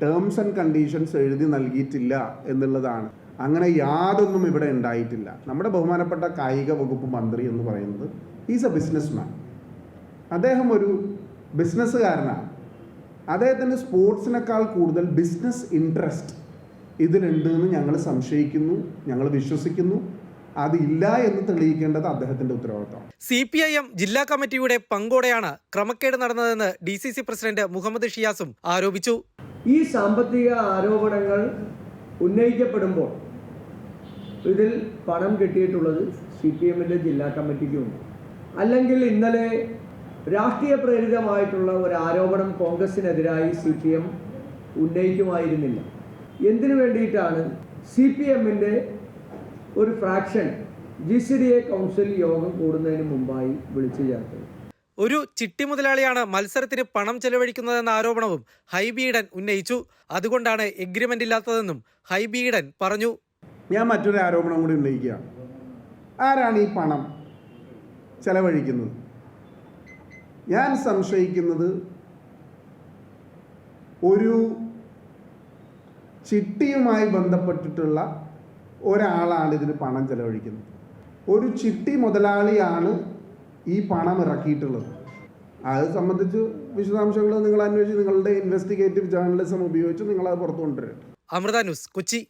ടേംസ് ആൻഡ് കണ്ടീഷൻസ് എഴുതി നൽകിയിട്ടില്ല എന്നുള്ളതാണ്. അങ്ങനെ യാതൊന്നും ഇവിടെ ഉണ്ടായിട്ടില്ല. നമ്മുടെ ബഹുമാനപ്പെട്ട കായിക വകുപ്പ് മന്ത്രി എന്ന് പറയുന്നത് ഈസ് എ ബിസിനസ്മാൻ. അദ്ദേഹം ഒരു ബിസിനസ്സുകാരനാണ്. അദ്ദേഹത്തിൻ്റെ സ്പോർട്സിനേക്കാൾ കൂടുതൽ ബിസിനസ് ഇൻട്രസ്റ്റ് ഇതിലുണ്ട് എന്ന് ഞങ്ങൾ സംശയിക്കുന്നു, ഞങ്ങൾ വിശ്വസിക്കുന്നു. അതില്ല എന്ന് തെളിയിക്കേണ്ടത് അദ്ദേഹത്തിന്റെ ഉത്തരവാദിത്തമാണ്. CPIM ജില്ലാ കമ്മിറ്റിയുടെ പങ്കോടെയാണ് ക്രമക്കേട് നടന്നതെന്ന് DCC പ്രസിഡന്റ് മുഹമ്മദ് ഷിയാസും ആരോപിച്ചു. ഈ സാമ്പത്തിക ആരോപണങ്ങൾ ഉന്നയിക്കപ്പെടുമ്പോൾ ഇതിൽ പണം കിട്ടിയിട്ടുള്ളത് CPM-ന്റെ ജില്ലാ കമ്മിറ്റിക്കുമുണ്ട്. അല്ലെങ്കിൽ ഇന്നലെ രാഷ്ട്രീയ പ്രേരിതമായിട്ടുള്ള ഒരു ആരോപണം കോൺഗ്രസിനെതിരായി CPM ഉന്നയിക്കുമായിരുന്നില്ല. എന്തിനു വേണ്ടിയിട്ടാണ് CPM-ന്റെ ഒരു ഫ്രാക്ഷൻ GCDA കൗൺസിൽ യോഗം കൂടുന്നതിന് മുമ്പായി വിളിച്ചു ചേർത്തത്? ഒരു ചിട്ടി മുതലാളിയാണ് മത്സരത്തിന് പണം ചെലവഴിക്കുന്നതെന്ന ആരോപണവും ഹൈബി ഈഡൻ ഉന്നയിച്ചു. അതുകൊണ്ടാണ് എഗ്രിമെന്റ് ഇല്ലാത്തതെന്നും ഹൈബി ഈഡൻ പറഞ്ഞു. ഞാൻ മറ്റൊരു ആരോപണം കൂടി ഉന്നയിക്കുകയാണ്. ആരാണ് ഈ പണം ചെലവഴിക്കുന്നത്? ഞാൻ സംശയിക്കുന്നത് ഒരു ചിട്ടിയുമായി ബന്ധപ്പെട്ടിട്ടുള്ള ഒരാളാണ് ഇതിന് പണം ചെലവഴിക്കുന്നത്. ഒരു ചിട്ടി മുതലാളിയാണ് ഈ പണം ഇറക്കിയിട്ടുള്ളത്. അത് സംബന്ധിച്ച് വിശദാംശങ്ങൾ നിങ്ങൾ അന്വേഷിച്ച് നിങ്ങളുടെ ഇൻവെസ്റ്റിഗേറ്റീവ് ജേർണലിസം ഉപയോഗിച്ച് നിങ്ങൾ അത് പുറത്തു കൊണ്ടുവരും. അമൃത ന്യൂസ്, കൊച്ചി.